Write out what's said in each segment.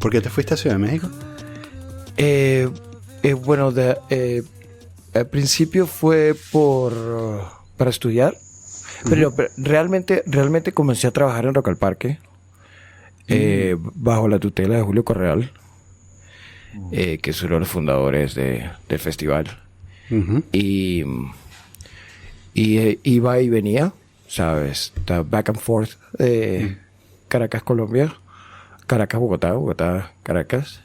¿Por qué te fuiste a Ciudad de México? Bueno, al principio fue para estudiar, pero realmente comencé a trabajar en Rock al Parque, bajo la tutela de Julio Correal, que es uno de los fundadores del festival. Y iba y venía, ¿sabes? Back and forth de Caracas, Colombia, Caracas, Bogotá, Bogotá, Caracas.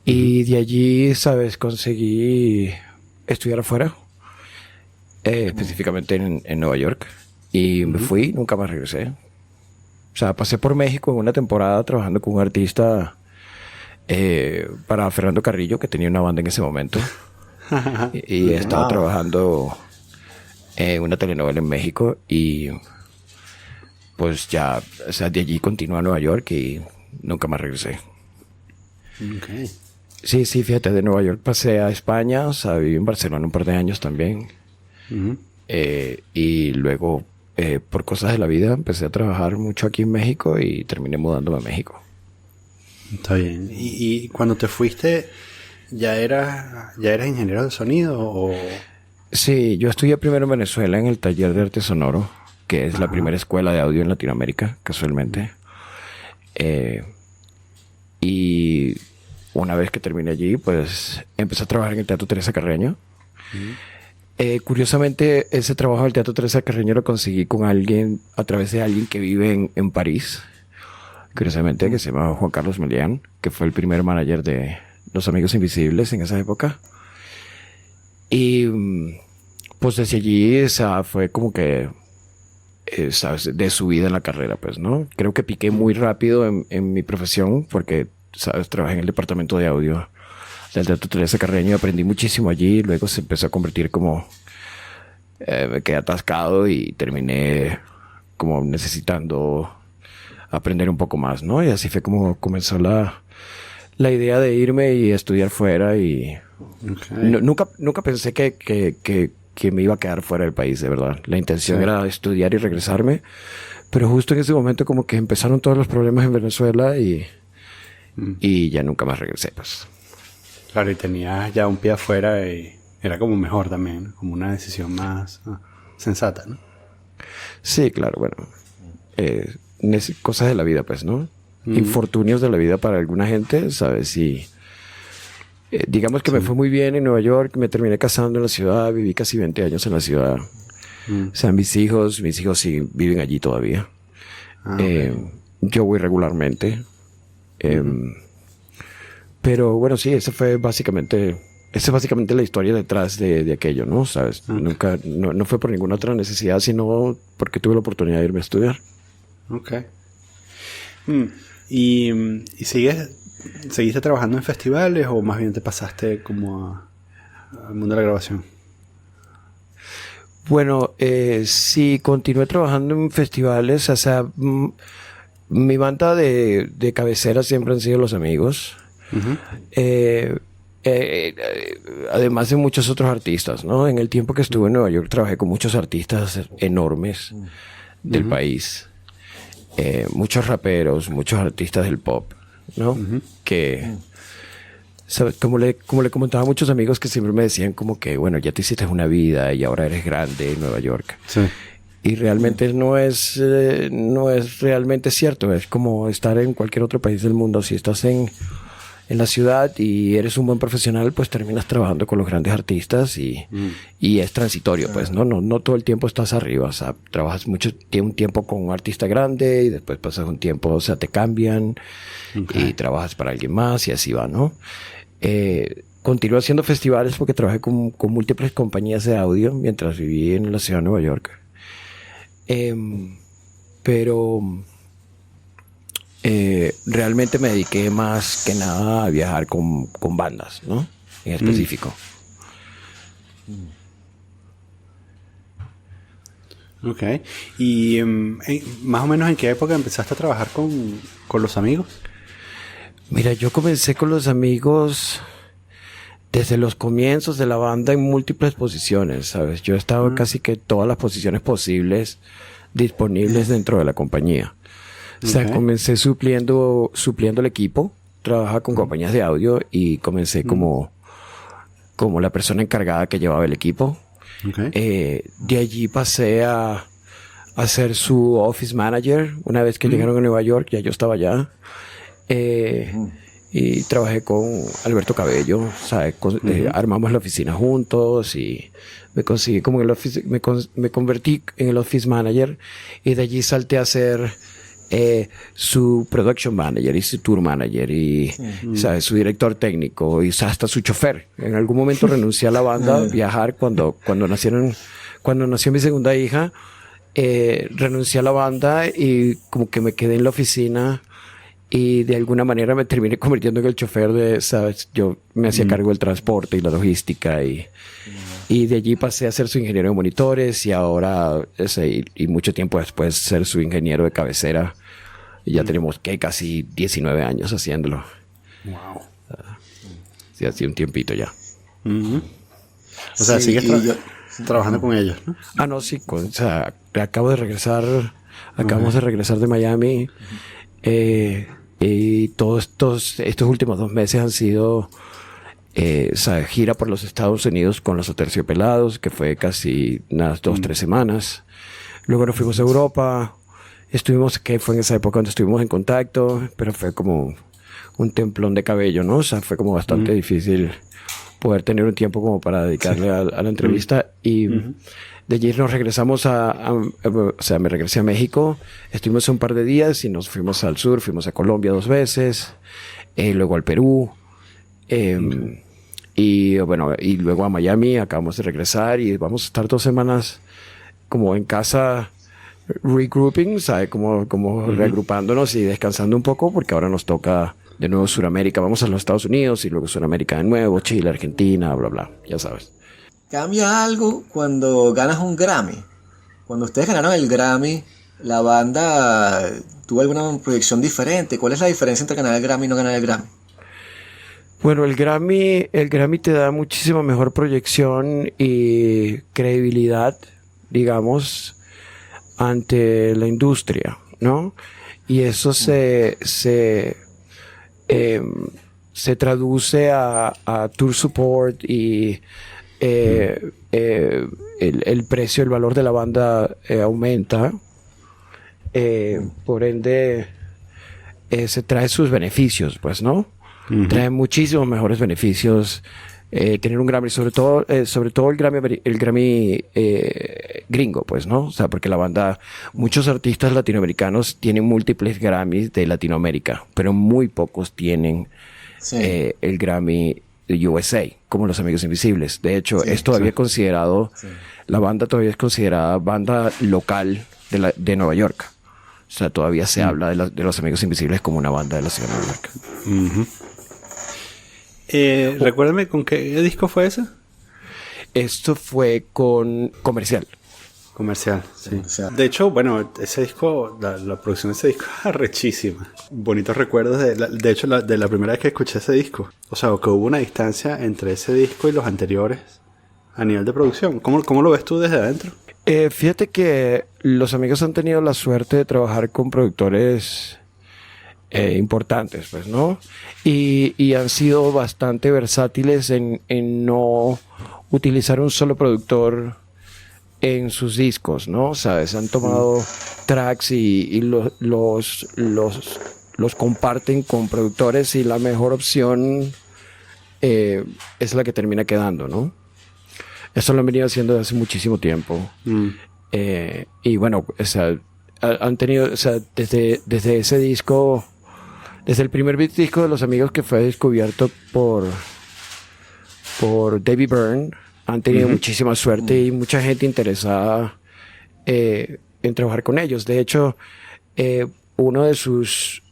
Y de allí, ¿sabes? Conseguí estudiar afuera, específicamente en Nueva York. Y me fui, nunca más regresé. O sea, pasé por México en una temporada trabajando con un artista para Fernando Carrillo, que tenía una banda en ese momento. y estaba trabajando en una telenovela en México y pues ya, o sea, de allí continué a Nueva York y nunca más regresé. Okay. Sí, fíjate, de Nueva York pasé a España, o sea, viví en Barcelona un par de años también. Y luego, por cosas de la vida, empecé a trabajar mucho aquí en México y terminé mudándome a México. Está bien. ¿Y cuando te fuiste, ya eras ingeniero de sonido o...? Sí, yo estudié primero en Venezuela en el taller de arte sonoro, que es la primera escuela de audio en Latinoamérica, casualmente. Y una vez que terminé allí, pues empecé a trabajar en el Teatro Teresa Carreño. Curiosamente, ese trabajo del Teatro Teresa Carreño lo conseguí con alguien, a través de alguien que vive en París. Curiosamente, que se llama Juan Carlos Melián, que fue el primer manager de Los Amigos Invisibles en esa época. Y pues desde allí, o sea, fue como que, ¿sabes? De subida en la carrera, pues, ¿no? Creo que piqué muy rápido en mi profesión porque, ¿sabes? Trabajé en el departamento de audio del Teatro Teresa Carreño y aprendí muchísimo allí. Luego se empezó a convertir como... me quedé atascado y terminé como necesitando aprender un poco más, ¿no? Y así fue como comenzó la idea de irme y estudiar fuera y... Nunca pensé que me iba a quedar fuera del país, de verdad. La intención era estudiar y regresarme, pero justo en ese momento como que empezaron todos los problemas en Venezuela y ya nunca más regresé, pues. Claro, y tenías ya un pie afuera y era como mejor también, ¿no? Como una decisión más sensata, ¿no? Sí, claro, bueno. Cosas de la vida, pues, ¿no? Infortunios de la vida para alguna gente, ¿sabes? Y digamos que me fue muy bien en Nueva York, me terminé casando en la ciudad, viví casi 20 años en la ciudad. O sea, mis hijos sí viven allí todavía. Yo voy regularmente. Pero bueno, sí, esa es básicamente la historia detrás de aquello, ¿no? ¿Sabes? Nunca, no fue por ninguna otra necesidad, sino porque tuve la oportunidad de irme a estudiar. Okay. ¿Y seguiste trabajando en festivales o más bien te pasaste como al mundo de la grabación? Bueno, sí, continué trabajando en festivales. O sea, mi banda de cabecera siempre han sido Los Amigos. Además de muchos otros artistas, ¿no? En el tiempo que estuve en Nueva York trabajé con muchos artistas enormes del país. Muchos raperos, muchos artistas del pop, ¿no? Que, ¿sabes? Como le comentaba a muchos amigos que siempre me decían como que, bueno, ya te hiciste una vida y ahora eres grande en Nueva York. Sí. Y realmente no es realmente cierto. Es como estar en cualquier otro país del mundo. Si estás en la ciudad y eres un buen profesional, pues terminas trabajando con los grandes artistas y es transitorio, pues, ¿no? No todo el tiempo estás arriba. O sea, trabajas un tiempo con un artista grande y después pasas un tiempo, o sea, te cambian y trabajas para alguien más y así va, ¿no? Continué haciendo festivales porque trabajé con múltiples compañías de audio mientras viví en la ciudad de Nueva York. Pero realmente me dediqué más que nada a viajar con bandas, ¿no? En específico. Ok. ¿Y más o menos en qué época empezaste a trabajar con Los Amigos? Mira, yo comencé con Los Amigos desde los comienzos de la banda en múltiples posiciones, ¿sabes? Yo he estado en casi que todas las posiciones posibles disponibles dentro de la compañía. O sea, comencé supliendo el equipo, trabajaba con compañías de audio y comencé como la persona encargada que llevaba el equipo. Okay. De allí pasé a ser su office manager. Una vez que llegaron a Nueva York, ya yo estaba allá. Y trabajé con Alberto Cabello, ¿sabes? Armamos la oficina juntos y me conseguí como en el office, me convertí en el office manager y de allí salté a ser su production manager y su tour manager y ¿sabes? Su director técnico y hasta su chofer. En algún momento renuncié a la banda a viajar cuando nació mi segunda hija. Renuncié a la banda y como que me quedé en la oficina y de alguna manera me terminé convirtiendo en el chofer de, ¿sabes? Yo me hacía cargo del transporte y la logística y de allí pasé a ser su ingeniero de monitores y ahora, y mucho tiempo después, ser su ingeniero de cabecera. Y ya tenemos casi 19 años haciéndolo. Wow. Sí, hace un tiempito ya. O sea, sigues trabajando con ellos, ¿no? Ah, no, sí. O sea, acabamos de regresar de Miami. Y todos estos últimos 2 meses han sido gira por los Estados Unidos con los Aterciopelados, que fue casi unas 2-3 semanas. Luego nos fuimos a Europa. Fue en esa época donde estuvimos en contacto, pero fue como un templón de cabello, ¿no? O sea, fue como bastante difícil poder tener un tiempo como para dedicarle a la entrevista. Y de allí nos regresamos me regresé a México. Estuvimos un par de días y nos fuimos al sur, fuimos a Colombia 2 veces, luego al Perú, y luego a Miami. Acabamos de regresar y vamos a estar 2 semanas como en casa, regrouping, ¿sabes? Como reagrupándonos y descansando un poco, porque ahora nos toca de nuevo Sudamérica. Vamos a los Estados Unidos y luego Sudamérica de nuevo, Chile, Argentina, bla, bla, ya sabes. ¿Cambia algo cuando ganas un Grammy? Cuando ustedes ganaron el Grammy, ¿la banda tuvo alguna proyección diferente? ¿Cuál es la diferencia entre ganar el Grammy y no ganar el Grammy? Bueno, el Grammy te da muchísima mejor proyección y credibilidad, digamos, ante la industria, ¿no? Y eso se traduce a tour support y el precio, el valor de la banda aumenta. Por ende, se trae sus beneficios, pues, ¿no? Trae muchísimos mejores beneficios. Tener un Grammy, sobre todo el Grammy gringo, pues, ¿no? O sea, porque la banda, muchos artistas latinoamericanos tienen múltiples Grammys de Latinoamérica, pero muy pocos tienen el Grammy de USA, como Los Amigos Invisibles. De hecho, es todavía considerado, la banda todavía es considerada banda local de Nueva York. O sea, todavía se habla de Los Amigos Invisibles como una banda de la ciudad de Nueva York. Recuérdame, ¿con qué disco fue ese? Esto fue con Comercial. Comercial, sí. De hecho, bueno, ese disco, la producción de ese disco es arrechísima. Bonitos recuerdos de la primera vez que escuché ese disco. O sea, que hubo una distancia entre ese disco y los anteriores a nivel de producción. ¿Cómo lo ves tú desde adentro? Fíjate que los amigos han tenido la suerte de trabajar con productores importantes, pues, ¿no? Y han sido bastante versátiles en no utilizar un solo productor en sus discos, ¿no? ¿Sabes? Han tomado tracks y los comparten con productores y la mejor opción es la que termina quedando, ¿no? Eso lo han venido haciendo desde hace muchísimo tiempo. Y bueno, o sea, han tenido, o sea, desde ese disco, desde el primer disco de Los Amigos, que fue descubierto por David Byrne, han tenido muchísima suerte y mucha gente interesada en trabajar con ellos. De hecho, uno de sus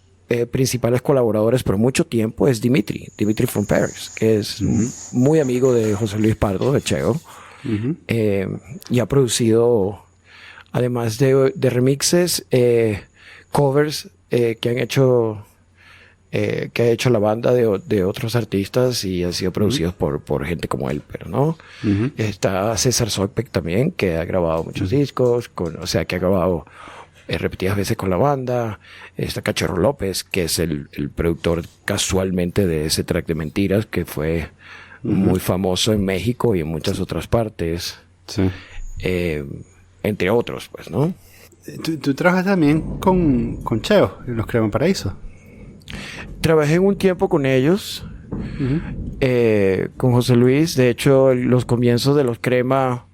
principales colaboradores por mucho tiempo es Dimitri from Paris, que es muy amigo de José Luis Pardo, de Cheo, y ha producido, además de remixes, covers que ha hecho la banda de otros artistas y han sido producidos por gente como él, pero no. Está César Sokpek también, que ha grabado muchos discos, o sea, que ha grabado repetidas veces con la banda. Está Cachorro López, que es el productor casualmente de ese track de Mentiras, que fue muy famoso en México y en muchas otras partes. Sí. Entre otros, pues, ¿no? ¿Tú trabajas también con Cheo, en los Crema Paraíso? Trabajé un tiempo con ellos, con José Luis. De hecho, los comienzos de los Crema,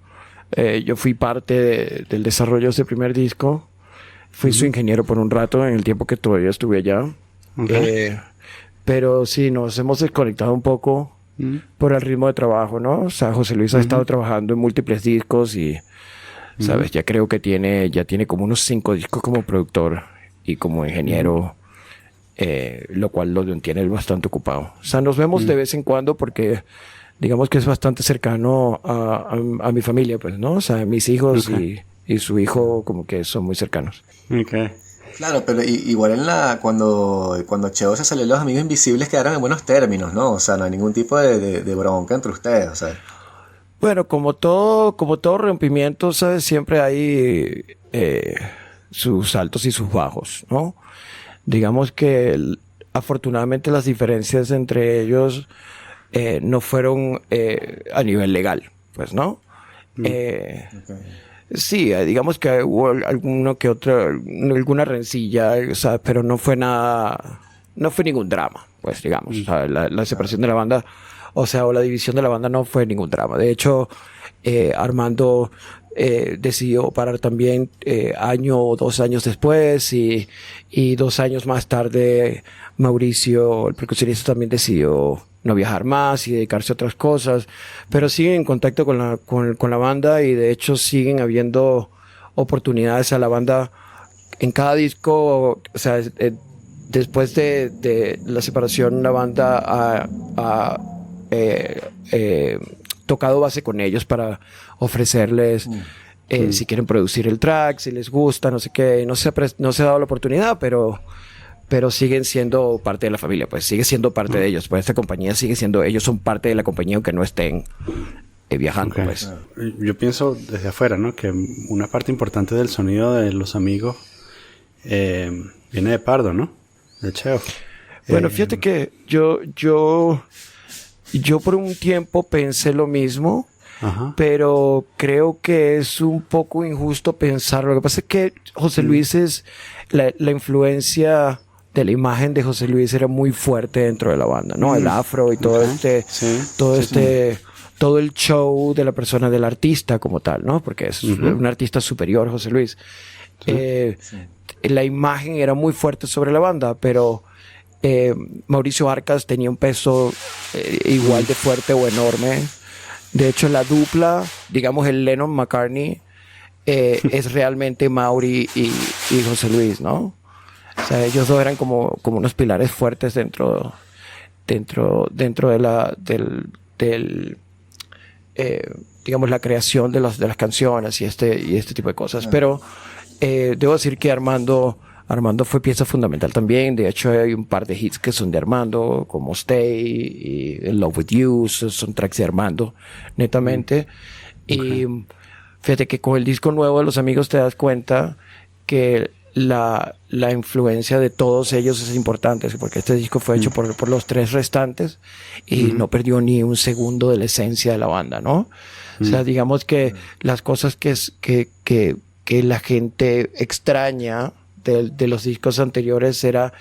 yo fui parte del desarrollo de ese primer disco. Fui su ingeniero por un rato en el tiempo que todavía estuve allá. Okay. Pero sí, nos hemos desconectado un poco por el ritmo de trabajo, ¿no? O sea, José Luis ha estado trabajando en múltiples discos y, ¿sabes? Ya creo que tiene como unos 5 discos como productor y como ingeniero, lo cual lo tiene bastante ocupado. O sea, nos vemos de vez en cuando porque digamos que es bastante cercano a mi familia, pues, ¿no? O sea, mis hijos y su hijo como que son muy cercanos. Okay. Claro, pero igual cuando Cheo se salió, los Amigos Invisibles quedaron en buenos términos, ¿no? O sea, no hay ningún tipo de bronca entre ustedes, o sea. Bueno, como todo rompimiento, ¿sabes? Siempre hay sus altos y sus bajos, ¿no? Digamos que afortunadamente las diferencias entre ellos no fueron a nivel legal, pues, ¿no? Sí, digamos que hubo alguna rencilla, o sea, pero no fue ningún drama, pues, digamos. O sea, la separación de la banda, o sea, o la división de la banda no fue ningún drama. De hecho, Armando decidió parar también año o 2 años después y 2 años más tarde Mauricio, el percusionista, también decidió no viajar más y dedicarse a otras cosas, pero siguen en contacto con la banda y de hecho siguen habiendo oportunidades a la banda en cada disco. O sea, después de la separación, la banda ha tocado base con ellos para ofrecerles si quieren producir el track, si les gusta, no sé qué. No se ha dado la oportunidad, pero siguen siendo parte de la familia, pues sigue siendo parte de ellos. Pues esta compañía sigue siendo, ellos son parte de la compañía aunque no estén viajando. Okay. Pues. Yo pienso desde afuera, ¿no? Que una parte importante del sonido de Los Amigos viene de Pardo, ¿no? De Cheo. Bueno, fíjate que yo por un tiempo pensé lo mismo, pero creo que es un poco injusto pensarlo. Lo que pasa es que José Luis es la influencia de la imagen de José Luis era muy fuerte dentro de la banda, ¿no? El afro y todo todo el show de la persona, del artista como tal, ¿no? Porque es un artista superior, José Luis. La imagen era muy fuerte sobre la banda, pero Mauricio Arcas tenía un peso igual de fuerte o enorme. De hecho, la dupla, digamos el Lennon-McCartney, es realmente Mauri y José Luis, ¿no? O sea, ellos dos eran como unos pilares fuertes dentro de digamos, la creación de las canciones y este tipo de cosas. Pero debo decir que Armando fue pieza fundamental también. De hecho, hay un par de hits que son de Armando, como Stay y In Love With You, son tracks de Armando, netamente. Y fíjate que con el disco nuevo de Los Amigos te das cuenta que la influencia de todos ellos es importante, porque este disco fue hecho por los 3 restantes y no perdió ni un segundo de la esencia de la banda, ¿no? O sea, digamos que las cosas que la gente extraña de los discos anteriores era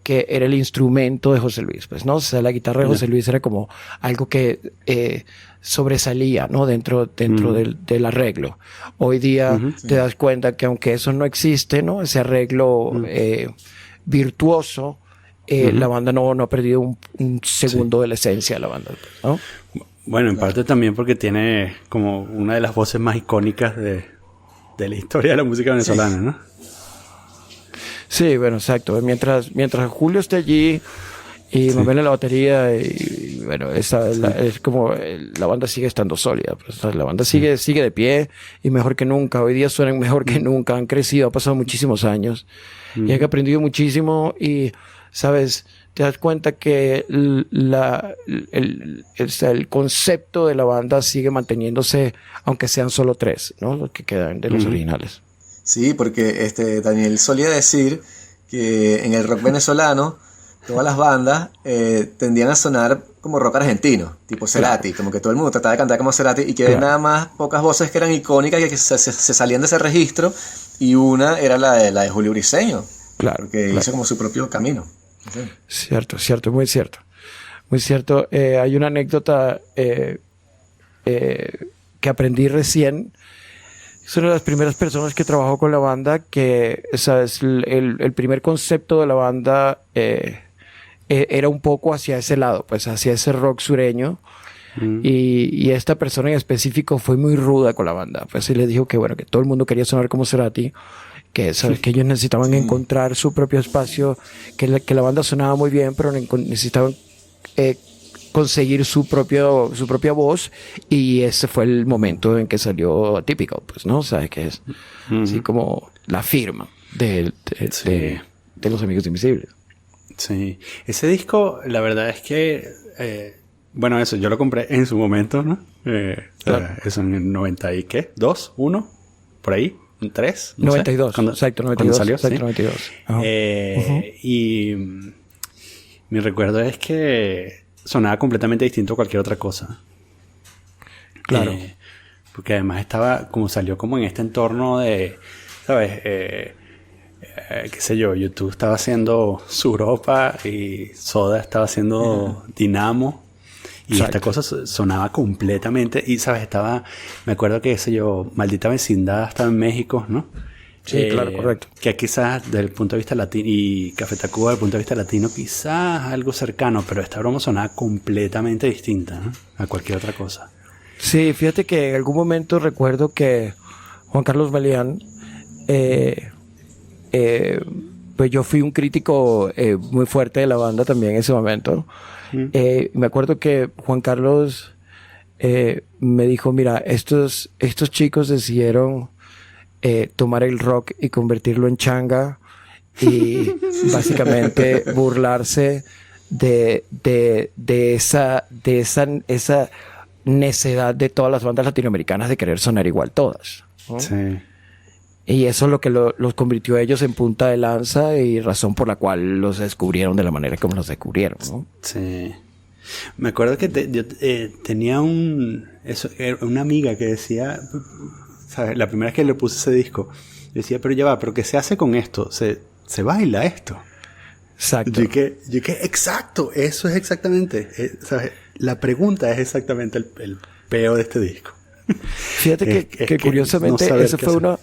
que era el instrumento de José Luis, pues, ¿no? O sea, la guitarra de José Luis era como algo que sobresalía, ¿no? Dentro del arreglo. Hoy día te das cuenta que aunque eso no existe, ¿no? Ese arreglo virtuoso, la banda no ha perdido un segundo de la esencia de la banda, ¿no? Bueno, en parte también porque tiene como una de las voces más icónicas de la historia de la música venezolana, ¿no? Sí, bueno, exacto. Mientras Julio esté allí y me ven en la batería y bueno, es como la banda sigue estando sólida. Pues, la banda sigue de pie y mejor que nunca. Hoy día suenan mejor que nunca. Han crecido, ha pasado muchísimos años y han aprendido muchísimo y, ¿sabes? Te das cuenta que el concepto de la banda sigue manteniéndose, aunque sean solo 3, ¿no? Los que quedan de los originales. Sí, porque Daniel solía decir que en el rock venezolano todas las bandas tendían a sonar como rock argentino, tipo Cerati, como que todo el mundo trataba de cantar como Cerati y que había nada más pocas voces que eran icónicas y que se salían de ese registro, y una era la de Julio Briseño, porque hizo como su propio camino. Sí. Cierto, muy cierto. Muy cierto. Hay una anécdota que aprendí recién. Es una de las primeras personas que trabajó con la banda, que, ¿sabes? El primer concepto de la banda era un poco hacia ese lado, pues hacia ese rock sureño. Y esta persona en específico fue muy ruda con la banda. Pues sí le dijo que, bueno, que todo el mundo quería sonar como Cerati, que, ¿sabes? Que ellos necesitaban encontrar su propio espacio, que la banda sonaba muy bien, pero necesitaban conseguir su propia voz, y ese fue el momento en que salió Atypical, pues, ¿no? ¿Sabes? Que es así como la firma de Los Amigos Invisibles. Sí, ese disco, la verdad es que, bueno, eso, yo lo compré en su momento, ¿no? Eso en el 90 y ¿qué? ¿2? ¿1? ¿Por ahí? ¿3? No 92, sé. exacto, 92. ¿Cuándo salió? Exacto, ¿sí? 92. Y mi recuerdo es que sonaba completamente distinto a cualquier otra cosa. Claro. Porque además estaba, como salió como en este entorno de, ¿sabes? Qué sé yo, YouTube estaba haciendo Suropa y Soda estaba haciendo Dinamo. Y Exacto. esta cosa sonaba completamente. Y, ¿sabes? Me acuerdo que, qué sé yo, Maldita Vecindad estaba en México, ¿no? Sí, claro, correcto. Que quizás desde el punto de vista latino, y Café Tacuba desde el punto de vista latino, quizás algo cercano, pero esta broma sonaba completamente distinta, ¿no? A cualquier otra cosa. Sí, fíjate que en algún momento recuerdo que Juan Carlos Melián, pues yo fui un crítico muy fuerte de la banda también en ese momento. Me acuerdo que Juan Carlos me dijo, mira, estos chicos decidieron tomar el rock y convertirlo en changa y básicamente burlarse de esa necedad de todas las bandas latinoamericanas de querer sonar igual todas, ¿no? Sí. Y eso es lo que los convirtió a ellos en punta de lanza y razón por la cual los descubrieron de la manera como los descubrieron, ¿no? Sí. Me acuerdo que yo tenía una amiga que decía, ¿sabes? La primera vez que le puse ese disco, decía, pero ya va, ¿pero qué se hace con esto? Se baila esto. Exacto. Yo que exacto, eso es exactamente, ¿sabes? La pregunta es exactamente el peo de este disco. Fíjate que curiosamente no ese fue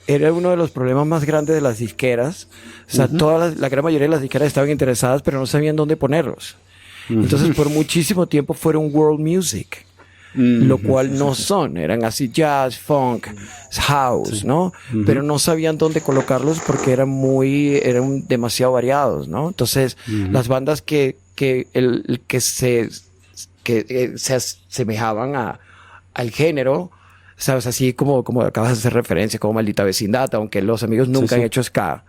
era uno de los problemas más grandes de las disqueras. O sea, la gran mayoría de las disqueras estaban interesadas, pero no sabían dónde ponerlos. Entonces, por muchísimo tiempo fueron world music, lo cual no son. Eran así jazz, funk, house, ¿no? Pero no sabían dónde colocarlos porque eran demasiado variados, ¿no? Entonces, las bandas que se asemejaban al género, ¿sabes? Así como acabas de hacer referencia, como Maldita Vecindad, aunque Los Amigos nunca han hecho ska,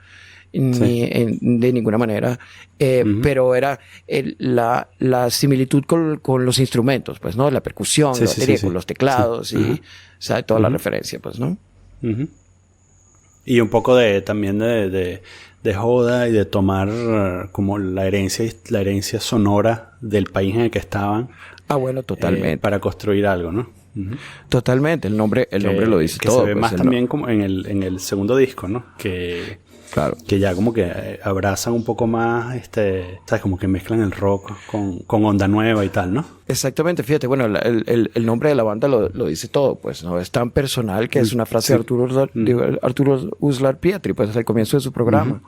de ninguna manera, pero era la similitud con los instrumentos, pues, ¿no? La percusión, la batería, con los teclados y, ¿sabes? Toda la referencia, pues, ¿no? Y un poco también de joda y de tomar como la herencia sonora del país en el que estaban. Ah, bueno, totalmente. Para construir algo, ¿no? Totalmente, el nombre lo dice que todo. Se ve pues, más también como en el segundo disco, ¿no? Claro. Que ya como que abrazan un poco más, ¿sabes? Como que mezclan el rock con onda nueva y tal, ¿no? Exactamente, fíjate, bueno, el nombre de la banda lo dice todo, pues, ¿no? Es tan personal que es una frase de Arturo Uslar Pietri, pues, al comienzo de su programa.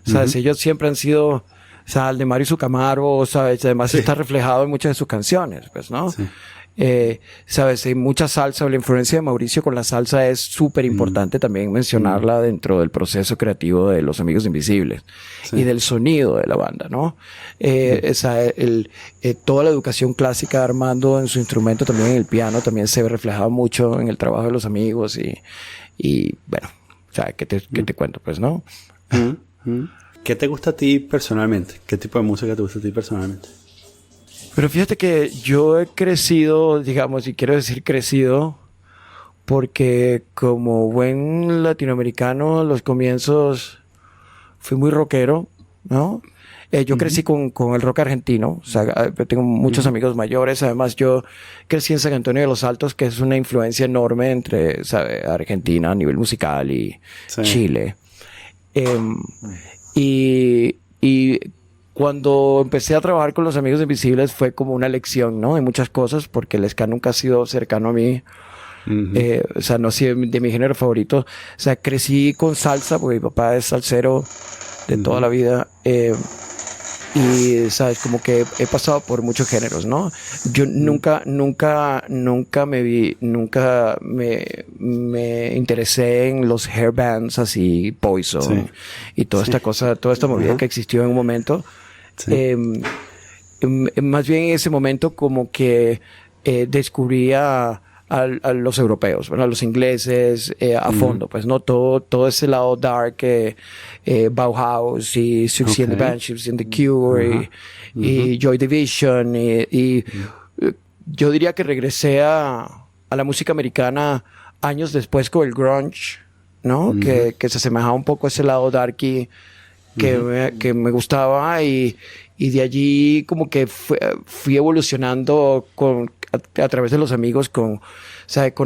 ¿Sabes? Ellos siempre han sido, o sea, Aldemar y su Camargo, ¿sabes? Además está reflejado en muchas de sus canciones, pues, ¿no? Sí. ¿Sabes? Hay mucha salsa, la influencia de Mauricio con la salsa es súper importante también mencionarla dentro del proceso creativo de Los Amigos Invisibles y del sonido de la banda, ¿no? Toda la educación clásica de Armando en su instrumento, también en el piano, también se ve reflejado mucho en el trabajo de los amigos y bueno, o sea, ¿qué te cuento? Pues, ¿no? ¿Qué te gusta a ti personalmente? ¿Qué tipo de música te gusta a ti personalmente? Pero fíjate que yo he crecido, digamos, y quiero decir crecido, porque como buen latinoamericano, los comienzos fui muy rockero, ¿no? Yo crecí con el rock argentino, o sea, tengo muchos amigos mayores, además yo crecí en San Antonio de los Altos, que es una influencia enorme entre, ¿sabe? Argentina a nivel musical y Chile. Y cuando empecé a trabajar con los Amigos Invisibles fue como una lección, ¿no? En muchas cosas, porque el ska nunca ha sido cercano a mí. O sea, no ha sido de mi género favorito. O sea, crecí con salsa, porque mi papá es salsero de toda la vida. Y, ¿sabes? Como que he pasado por muchos géneros, ¿no? Yo nunca me interesé en los hair bands así, Poison, y toda esta cosa, toda esta movida que existió en un momento. Más bien en ese momento como que descubría a los europeos, bueno, a los ingleses a fondo, pues no todo ese lado dark, Bauhaus y Siouxsie and the Banshees and the Cure y Joy Division y yo diría que regresé a la música americana años después con el grunge, ¿no? Que se asemejaba un poco a ese lado darky que me gustaba y de allí como que fui evolucionando a través de los amigos con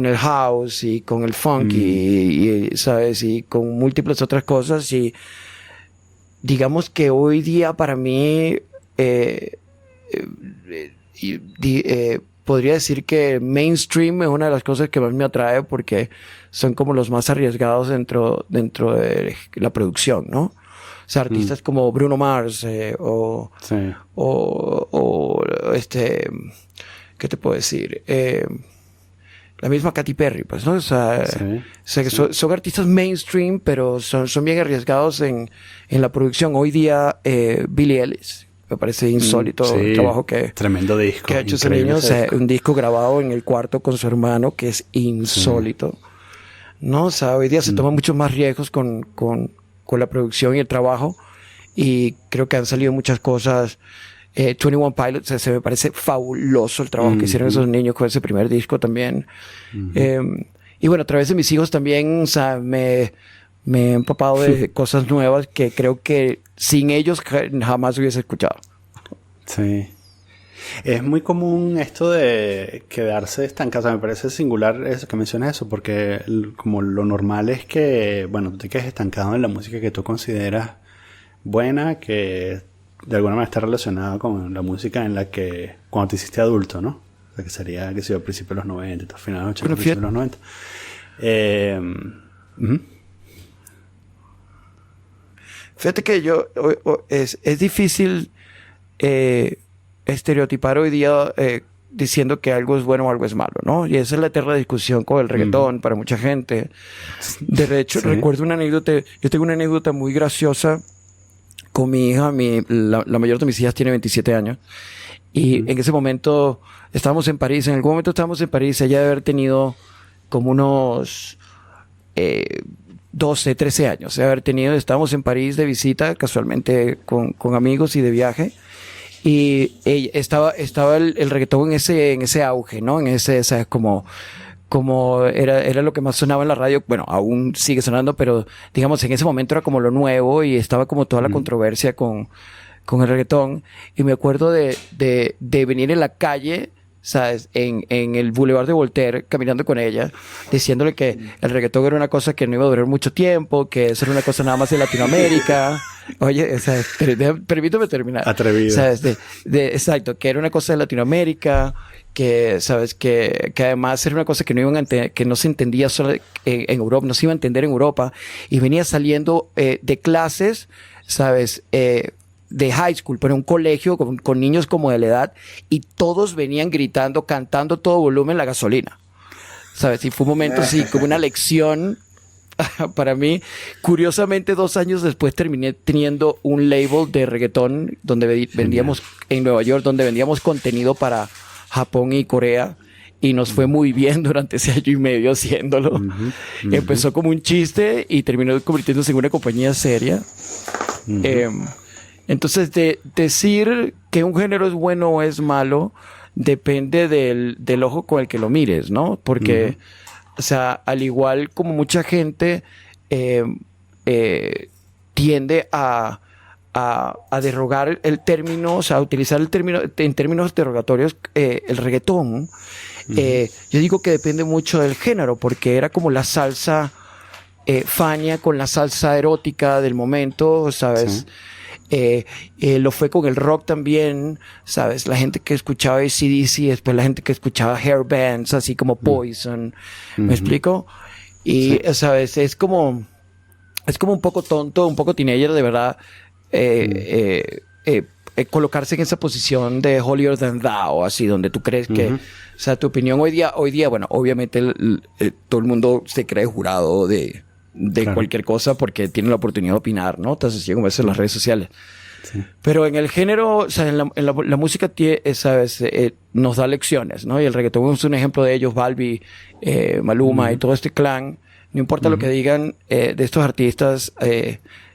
el house y con el funk y ¿sabes? Y con múltiples otras cosas y digamos que hoy día para mí podría decir que mainstream es una de las cosas que más me atrae porque son como los más arriesgados dentro de la producción, ¿no? O sea, artistas como Bruno Mars o ¿qué te puedo decir? La misma Katy Perry, pues, ¿no? O sea, son artistas mainstream, pero son bien arriesgados en la producción. Hoy día, Billie Eilish, me parece insólito el trabajo tremendo disco, que ha hecho ese niño. O sea, un disco grabado en el cuarto con su hermano, que es insólito. ¿No? O sea, hoy día se toman muchos más riesgos con la producción y el trabajo. Y creo que han salido muchas cosas. 21 Pilots, se me parece fabuloso el trabajo que hicieron esos niños con ese primer disco también. Y bueno, a través de mis hijos también, o sea, me he empapado de cosas nuevas que creo que sin ellos jamás hubiese escuchado. Sí. Es muy común esto de quedarse estancado. O sea, me parece singular eso que mencionas eso, porque como lo normal es que, bueno, tú te quedes estancado en la música que tú consideras buena, que de alguna manera está relacionada con la música en la que cuando te hiciste adulto, ¿no? O sea, que sería, que sea, a principios de los 90, finales de los 80, principios de los 90. Fíjate que es difícil estereotipar hoy día diciendo que algo es bueno o algo es malo, ¿no? Y esa es la eterna discusión con el reggaetón para mucha gente. De hecho, recuerdo una anécdota, yo tengo una anécdota muy graciosa con mi hija. La mayor de mis hijas tiene 27 años. Y en ese momento estábamos en París. En algún momento estábamos en París. Ella debe haber tenido como unos 12, 13 años. Estábamos en París de visita, casualmente con amigos y de viaje. Y estaba el reggaetón en ese auge, ¿no? En ese, ¿sabes? Como era lo que más sonaba en la radio. Bueno, aún sigue sonando, pero digamos en ese momento era como lo nuevo y estaba como toda la controversia con el reggaetón. Y me acuerdo de venir en la calle, ¿sabes? En el Boulevard de Voltaire, caminando con ella, diciéndole que el reggaetón era una cosa que no iba a durar mucho tiempo, que eso era una cosa nada más de Latinoamérica. Oye, ¿sabes? Permítame terminar. Atrevido. ¿Sabes? Exacto, que era una cosa de Latinoamérica, que, ¿sabes? Que además era una cosa que no se entendía solo en Europa, no se iba a entender en Europa. Y venía saliendo de clases, ¿sabes? De high school, pero un colegio con niños como de la edad, y todos venían gritando, cantando todo volumen la gasolina, ¿sabes? Y fue un momento así, como una lección para mí. Curiosamente, 2 años después terminé teniendo un label de reggaetón donde vendíamos en Nueva York, donde vendíamos contenido para Japón y Corea. Y nos fue muy bien durante ese año y medio haciéndolo. Empezó como un chiste y terminó convirtiéndose en una compañía seria. Entonces, decir que un género es bueno o es malo depende del ojo con el que lo mires, ¿no? Porque o sea, al igual como mucha gente tiende a derogar el término, o sea, a utilizar el término en términos derogatorios, el reggaetón. Yo digo que depende mucho del género, porque era como la salsa Fania con la salsa erótica del momento, ¿sabes? Lo fue con el rock también, ¿sabes? La gente que escuchaba AC/DC, después la gente que escuchaba hair bands, así como Poison. ¿Me explico? Y, ¿sabes? Es como un poco tonto, un poco teenager, de verdad, colocarse en esa posición de holier than thou, así, donde tú crees que, o sea, tu opinión hoy día, bueno, obviamente todo el mundo se cree jurado de claro, cualquier cosa porque tiene la oportunidad de opinar, ¿no? Entonces, así como eso en las redes sociales. Sí. Pero en el género, o sea, en la música, ¿sabes? Nos da lecciones, ¿no? Y el reggaetón es un ejemplo de ellos, Balbi, Maluma y todo este clan. No importa lo que digan de estos artistas,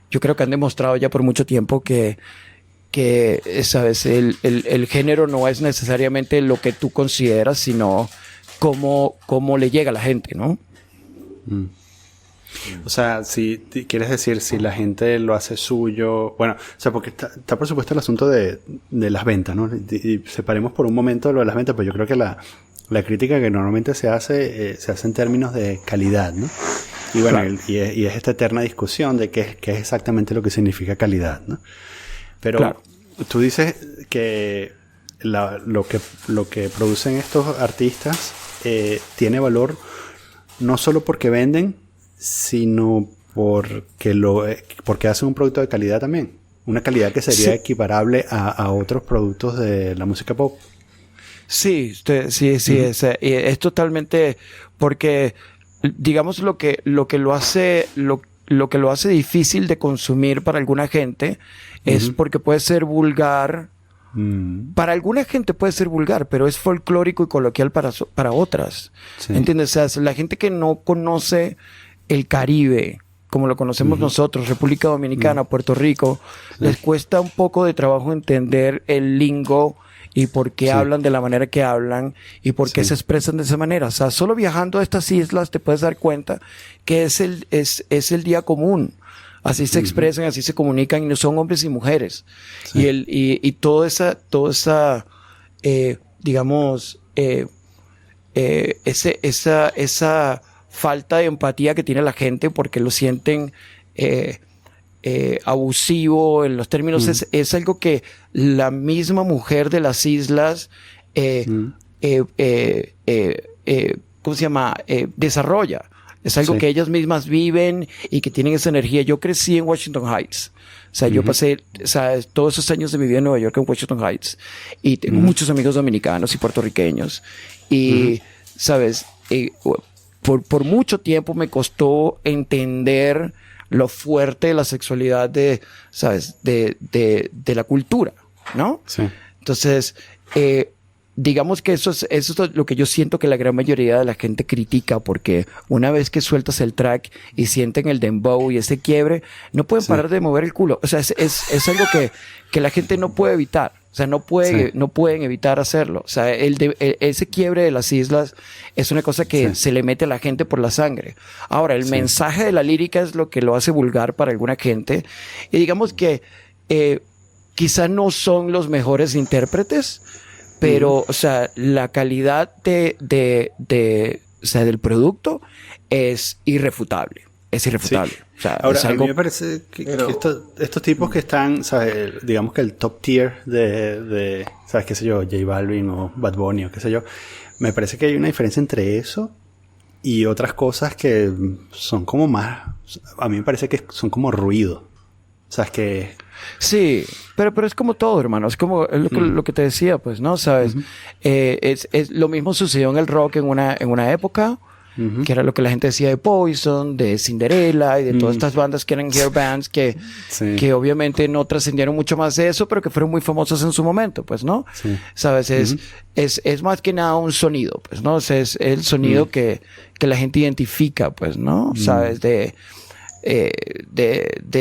yo creo que han demostrado ya por mucho tiempo que ¿sabes? El género no es necesariamente lo que tú consideras, sino cómo le llega a la gente, ¿no? O sea, si quieres decir, si la gente lo hace suyo, bueno, o sea, porque está por supuesto el asunto de las ventas, ¿no? Y separemos por un momento lo de las ventas, pero yo creo que la crítica que normalmente se hace en términos de calidad, ¿no? Y bueno, claro, y es esta eterna discusión de qué es exactamente lo que significa calidad, ¿no? Pero claro, tú dices que lo que producen estos artistas tiene valor no solo porque venden, sino porque hacen un producto de calidad también. Una calidad que sería equiparable a otros productos de la música pop. Sí, es totalmente, porque digamos lo que lo hace difícil de consumir para alguna gente es porque puede ser vulgar. Para alguna gente puede ser vulgar, pero es folclórico y coloquial para otras. Sí. ¿Entiendes? O sea, la gente que no conoce el Caribe, como lo conocemos nosotros, República Dominicana, Puerto Rico, les cuesta un poco de trabajo entender el lingo y por qué hablan de la manera que hablan y por qué se expresan de esa manera. O sea, solo viajando a estas islas te puedes dar cuenta que es el día común. Así se expresan, así se comunican, y no son hombres y mujeres. Sí. Y toda esa digamos, esa falta de empatía que tiene la gente porque lo sienten abusivo en los términos, es algo que la misma mujer de las islas ¿cómo se llama? Desarrolla. Es algo que ellas mismas viven y que tienen esa energía. Yo crecí en Washington Heights. O sea, yo pasé, o sea, todos esos años de mi vida en Nueva York en Washington Heights. Y tengo muchos amigos dominicanos y puertorriqueños. Y, ¿sabes? Por mucho tiempo me costó entender lo fuerte de la sexualidad ¿sabes? De la cultura, ¿no? Sí. Entonces, digamos que eso es lo que yo siento que la gran mayoría de la gente critica, porque una vez que sueltas el track y sienten el dembow y ese quiebre, no pueden parar de mover el culo. O sea, es algo que la gente no puede evitar. O sea, no pueden evitar hacerlo. O sea, ese quiebre de las islas es una cosa que se le mete a la gente por la sangre. Ahora, el mensaje de la lírica es lo que lo hace vulgar para alguna gente. Y digamos que quizá no son los mejores intérpretes, pero, o sea, la calidad o sea, del producto es irrefutable. Es irrefutable. Sí. O sea, ahora, es algo... a mí me parece que estos tipos que están, ¿sabes? Digamos que el top tier de ¿sabes? Qué sé yo, J Balvin o Bad Bunny o qué sé yo. Me parece que hay una diferencia entre eso y otras cosas que son como más... A mí me parece que son como ruido. O sea, es que... Sí, pero es como todo, hermano. Es como lo que te decía, pues, ¿no? ¿Sabes? Es lo mismo sucedió en el rock en una época, que era lo que la gente decía de Poison, de Cinderella y de todas estas bandas que eran hair bands que obviamente no trascendieron mucho más de eso, pero que fueron muy famosas en su momento, pues, ¿no? Sí. ¿Sabes? Es más que nada un sonido, pues, ¿no? O sea, es el sonido que la gente identifica, pues, ¿no? ¿Sabes? De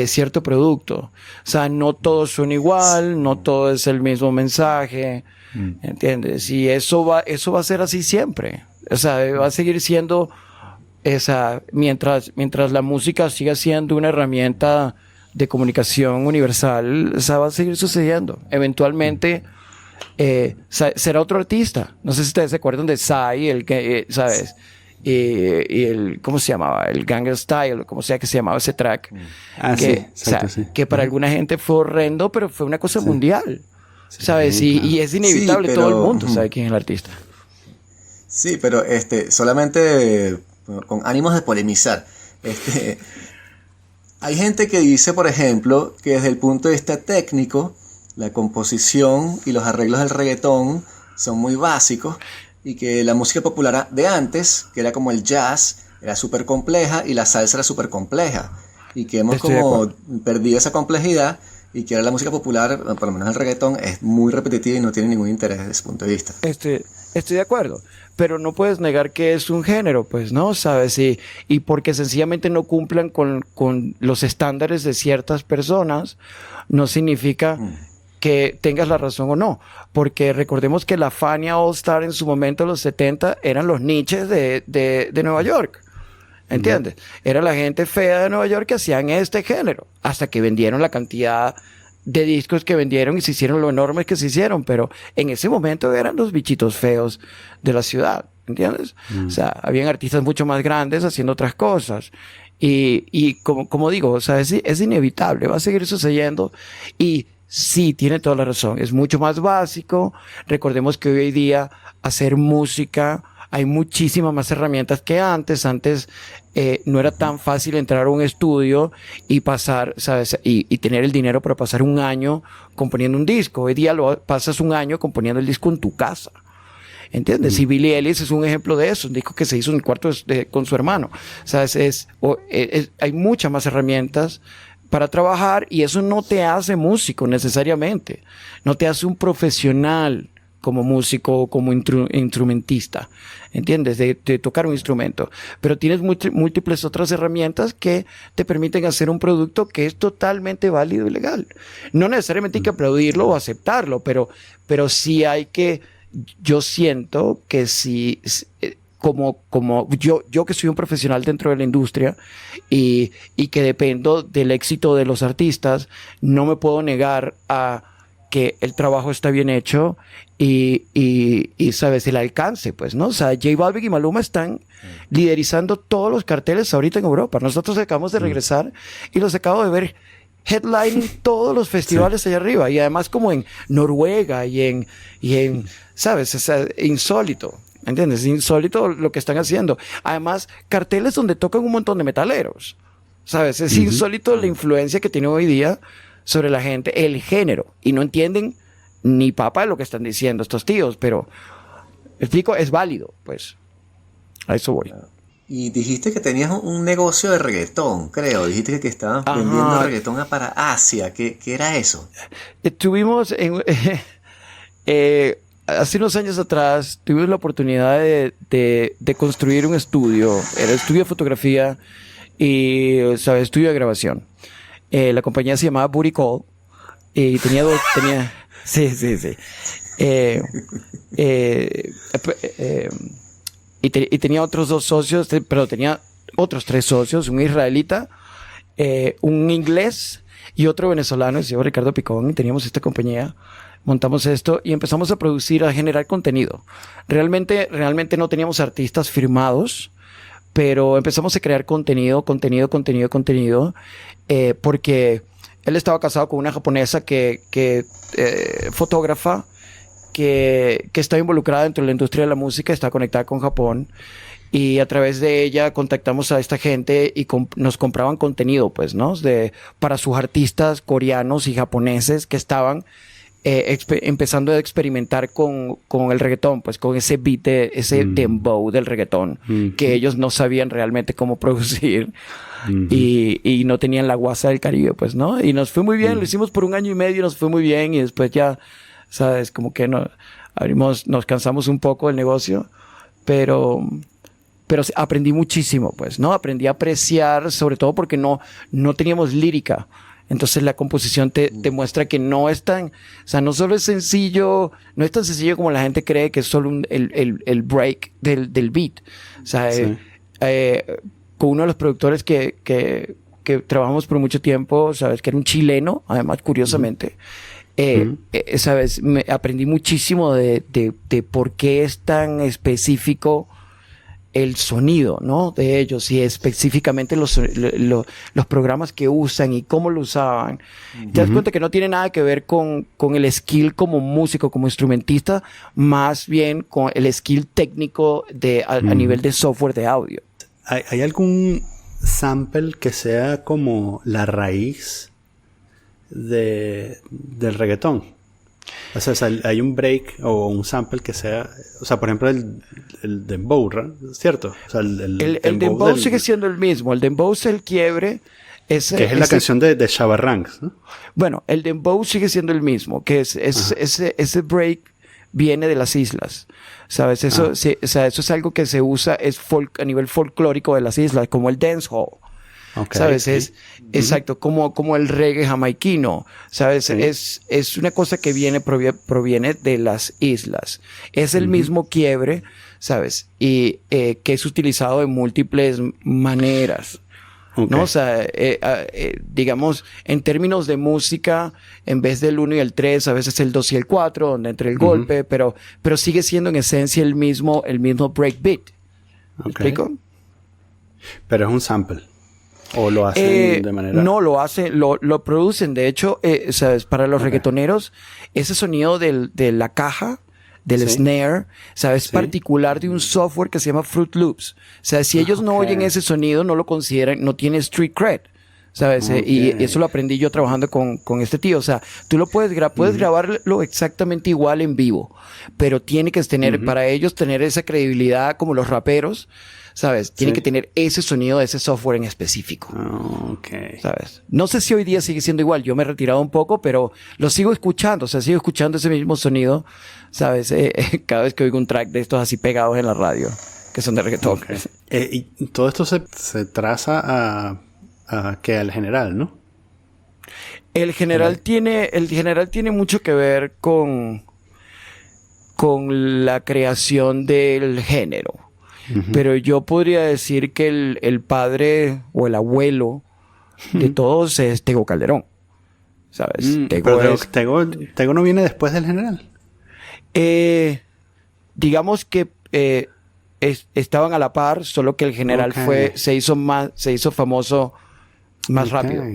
cierto producto. O sea, no todos son igual, no todo es el mismo mensaje, ¿entiendes? Y eso va a ser así siempre. O sea, va a seguir siendo mientras la música siga siendo una herramienta de comunicación universal, esa va a seguir sucediendo. Eventualmente será otro artista. No sé si ustedes se acuerdan de Psy, el que, ¿sabes? Y el, ¿cómo se llamaba? El Gangnam Style, como sea que se llamaba ese track. Que para alguna gente fue horrendo, pero fue una cosa mundial. ¿Sabes? Sí, y es inevitable, pero todo el mundo sabe quién es el artista. Sí, pero solamente con ánimos de polemizar. Hay gente que dice, por ejemplo, que desde el punto de vista técnico, la composición y los arreglos del reggaetón son muy básicos y que la música popular de antes, que era como el jazz, era súper compleja y la salsa era súper compleja. Y que hemos como perdido esa complejidad y que ahora la música popular, por lo menos el reggaetón, es muy repetitiva y no tiene ningún interés desde ese punto de vista. Estoy de acuerdo, pero no puedes negar que es un género, pues, ¿no? ¿Sabes? Y porque sencillamente no cumplan con los estándares de ciertas personas, no significa que tengas la razón o no. Porque recordemos que la Fania All Star en su momento, en los 70, eran los niches de Nueva York. ¿Entiendes? Era la gente fea de Nueva York que hacían este género, hasta que vendieron la cantidad de discos que vendieron y se hicieron lo enormes que se hicieron, pero en ese momento eran los bichitos feos de la ciudad, ¿entiendes? O sea, habían artistas mucho más grandes haciendo otras cosas. Y como digo, o sea, es inevitable, va a seguir sucediendo. Y sí, tiene toda la razón, es mucho más básico. Recordemos que hoy día hacer música, hay muchísimas más herramientas que antes. Antes no era tan fácil entrar a un estudio y pasar, ¿sabes? Y tener el dinero para pasar un año componiendo un disco. Hoy día pasas un año componiendo el disco en tu casa. ¿Entiendes? Y Billie Eilish es un ejemplo de eso, un disco que se hizo en el cuarto con su hermano. ¿Sabes? Hay muchas más herramientas para trabajar y eso no te hace músico necesariamente. No te hace un profesional como músico o como instrumentista, ¿entiendes? De tocar un instrumento. Pero tienes múltiples otras herramientas que te permiten hacer un producto que es totalmente válido y legal. No necesariamente hay que aplaudirlo o aceptarlo, pero sí hay que, yo siento que si, como yo que soy un profesional dentro de la industria y que dependo del éxito de los artistas, no me puedo negar a que el trabajo está bien hecho y sabes, el alcance, pues, ¿no? O sea, J Balvin y Maluma están liderizando todos los carteles ahorita en Europa. Nosotros acabamos de regresar y los acabo de ver headlining todos los festivales allá arriba y además como en Noruega y en ¿sabes? O sea, insólito. ¿Entiendes? Es insólito lo que están haciendo. Además, carteles donde tocan un montón de metaleros. ¿Sabes? Es insólito la influencia que tiene hoy día sobre la gente, el género. Y no entienden ni papa de lo que están diciendo estos tíos, pero explico, es válido, pues. A eso voy. Y dijiste que tenías un negocio de reggaetón, creo. Dijiste que estabas vendiendo reggaetón para Asia. ¿Qué era eso? Tuvimos hace unos años atrás tuvimos la oportunidad de construir un estudio. Era estudio de fotografía y, ¿sabes? Estudio de grabación. La compañía se llamaba Booty Call y tenía sí. Y tenía otros 2 socios, pero tenía otros 3 socios, un israelita, un inglés y otro venezolano, se llama Ricardo Picón, y teníamos esta compañía. Montamos esto y empezamos a producir, a generar contenido. Realmente no teníamos artistas firmados, pero empezamos a crear contenido, porque él estaba casado con una japonesa fotógrafa que está involucrada dentro de la industria de la música, está conectada con Japón, y a través de ella contactamos a esta gente y nos compraban contenido, pues, ¿no? Para sus artistas coreanos y japoneses que estaban empezando a experimentar con el reggaetón, pues con ese beat, ese dembow del reggaetón, que ellos no sabían realmente cómo producir y no tenían la guasa del Caribe, pues, ¿no? Y nos fue muy bien, lo hicimos por 1 año y medio, nos fue muy bien y después ya, ¿sabes? Como que nos cansamos un poco del negocio, pero aprendí muchísimo, pues, ¿no? Aprendí a apreciar, sobre todo porque no teníamos lírica. Entonces la composición te muestra que no es tan, o sea, no solo es sencillo, no es tan sencillo como la gente cree que es solo el break del beat. O sea, con uno de los productores que trabajamos por mucho tiempo, ¿sabes? Que era un chileno, además, curiosamente. ¿Sabes? Aprendí muchísimo de por qué es tan específico el sonido, ¿no? De ellos y específicamente los programas que usan y cómo lo usaban. Te das cuenta que no tiene nada que ver con el skill como músico, como instrumentista, más bien con el skill técnico a nivel de software de audio. ¿Hay algún sample que sea como la raíz del reggaetón? O sea, hay un break o un sample que sea... O sea, por ejemplo, el dembow, ¿cierto? O sea, el dembow sigue siendo el mismo. El dembow es el quiebre. Que es la canción de Shabba Ranks, ¿no? Bueno, el dembow sigue siendo el mismo. Que ese break viene de las islas. ¿Sabes? Eso, sí, o sea, eso es algo que se usa a nivel folclórico de las islas, como el dancehall. Okay, ¿sabes? Sí. Exacto, como el reggae jamaiquino, ¿sabes? Sí. Es una cosa que proviene de las islas. Es el mismo quiebre, ¿sabes? Y que es utilizado de múltiples maneras. Okay. ¿No? O sea, digamos, en términos de música, en vez del 1 y el 3, a veces el 2 y el 4, donde entra el golpe, pero sigue siendo en esencia el mismo breakbeat. ¿Me explico? Pero es un sample. ¿O lo hacen de manera...? No, lo producen. De hecho, ¿sabes? Para los reggaetoneros, ese sonido de la caja, del snare, ¿sabes? Sí. Particular de un software que se llama Fruit Loops. O sea, si ellos no oyen ese sonido, no lo consideran, no tiene street cred, ¿sabes? Y eso lo aprendí yo trabajando con este tío. O sea, tú lo puedes grabarlo exactamente igual en vivo, pero tiene que tener, para ellos, tener esa credibilidad como los raperos, ¿sabes? Tiene que tener ese sonido de ese software en específico. ¿Sabes? No sé si hoy día sigue siendo igual. Yo me he retirado un poco, pero lo sigo escuchando. O sea, sigo escuchando ese mismo sonido, ¿sabes? Cada vez que oigo un track de estos así pegados en la radio, que son de reggaetón. Y todo esto se traza que al general, ¿no? El general tiene mucho que ver con la creación del género. Pero yo podría decir que el padre o el abuelo de todos es Tego Calderón, ¿sabes? Tego no viene después del general. Digamos que estaban a la par, solo que el general se hizo famoso más rápido.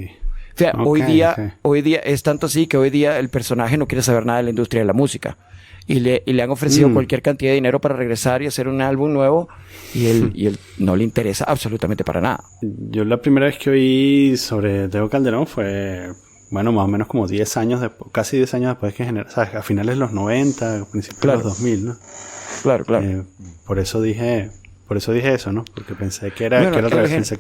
Fíjate, hoy día es tanto así que hoy día el personaje no quiere saber nada de la industria de la música. Y le han ofrecido cualquier cantidad de dinero para regresar y hacer un álbum nuevo y él no le interesa absolutamente para nada. Yo la primera vez que oí sobre Tego Calderón fue, bueno, más o menos como 10 años después, casi 10 años después que generó, o sea, a finales de los 90, a principios de los 2000, ¿no? Claro. Por eso dije eso, ¿no? Porque pensé que era al revés.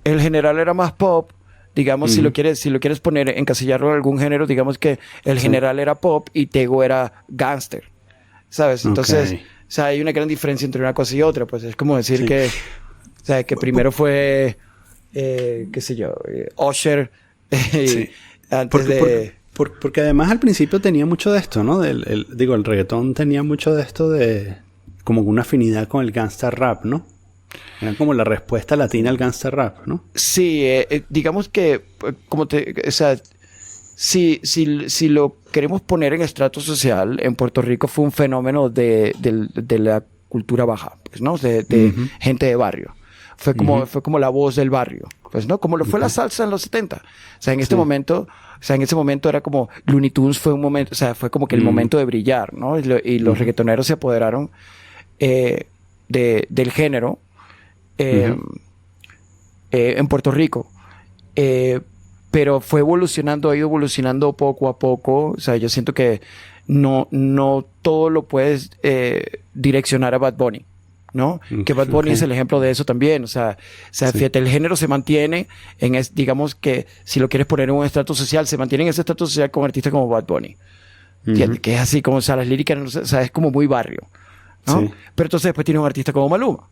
El general era más pop. Digamos, si lo quieres poner, encasillarlo en algún género, digamos que el general era pop y Tego era gangster, ¿sabes? Entonces, o sea, hay una gran diferencia entre una cosa y otra. Pues es como decir que, o sea, que primero fue, qué sé yo, Usher, antes porque además al principio tenía mucho de esto, ¿no? El reggaetón tenía mucho de esto de como una afinidad con el gangster rap, ¿no? Era como la respuesta latina al gangster rap, ¿no? Sí, digamos que, o sea, si lo queremos poner en estrato social, en Puerto Rico fue un fenómeno de la cultura baja, pues, ¿no? De gente de barrio. Fue como la voz del barrio, pues, ¿no? Como lo fue la salsa en los 70. O sea, en ese momento era como Looney Tunes fue un momento, o sea, fue como que el momento de brillar, ¿no? Y los reggaetoneros se apoderaron del género. En Puerto Rico, pero ha ido evolucionando poco a poco. O sea, yo siento que no todo lo puedes direccionar a Bad Bunny, ¿no? Que Bad Bunny es el ejemplo de eso también. O sea, fíjate, el género se mantiene digamos que si lo quieres poner en un estrato social, se mantiene en ese estrato social con artistas como Bad Bunny, que es así como, o sea, las líricas, o sea, es como muy barrio, ¿no? Pero entonces después tiene un artista como Maluma.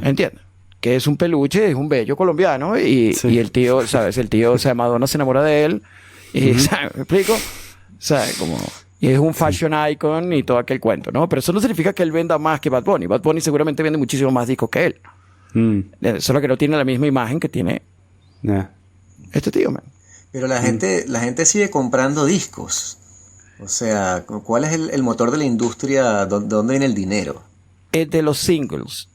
¿Entiendes? Que es un peluche, es un bello colombiano y el tío, ¿sabes? El tío, o sea, Madonna se enamora de él y, ¿sabes? ¿Me explico? ¿Sabes? Como... y es un fashion icon y todo aquel cuento, ¿no? Pero eso no significa que él venda más que Bad Bunny. Bad Bunny seguramente vende muchísimo más discos que él. Solo que no tiene la misma imagen que tiene este tío, man. Pero la gente sigue comprando discos. O sea, ¿cuál es el motor de la industria? ¿Dónde viene el dinero? De los singles,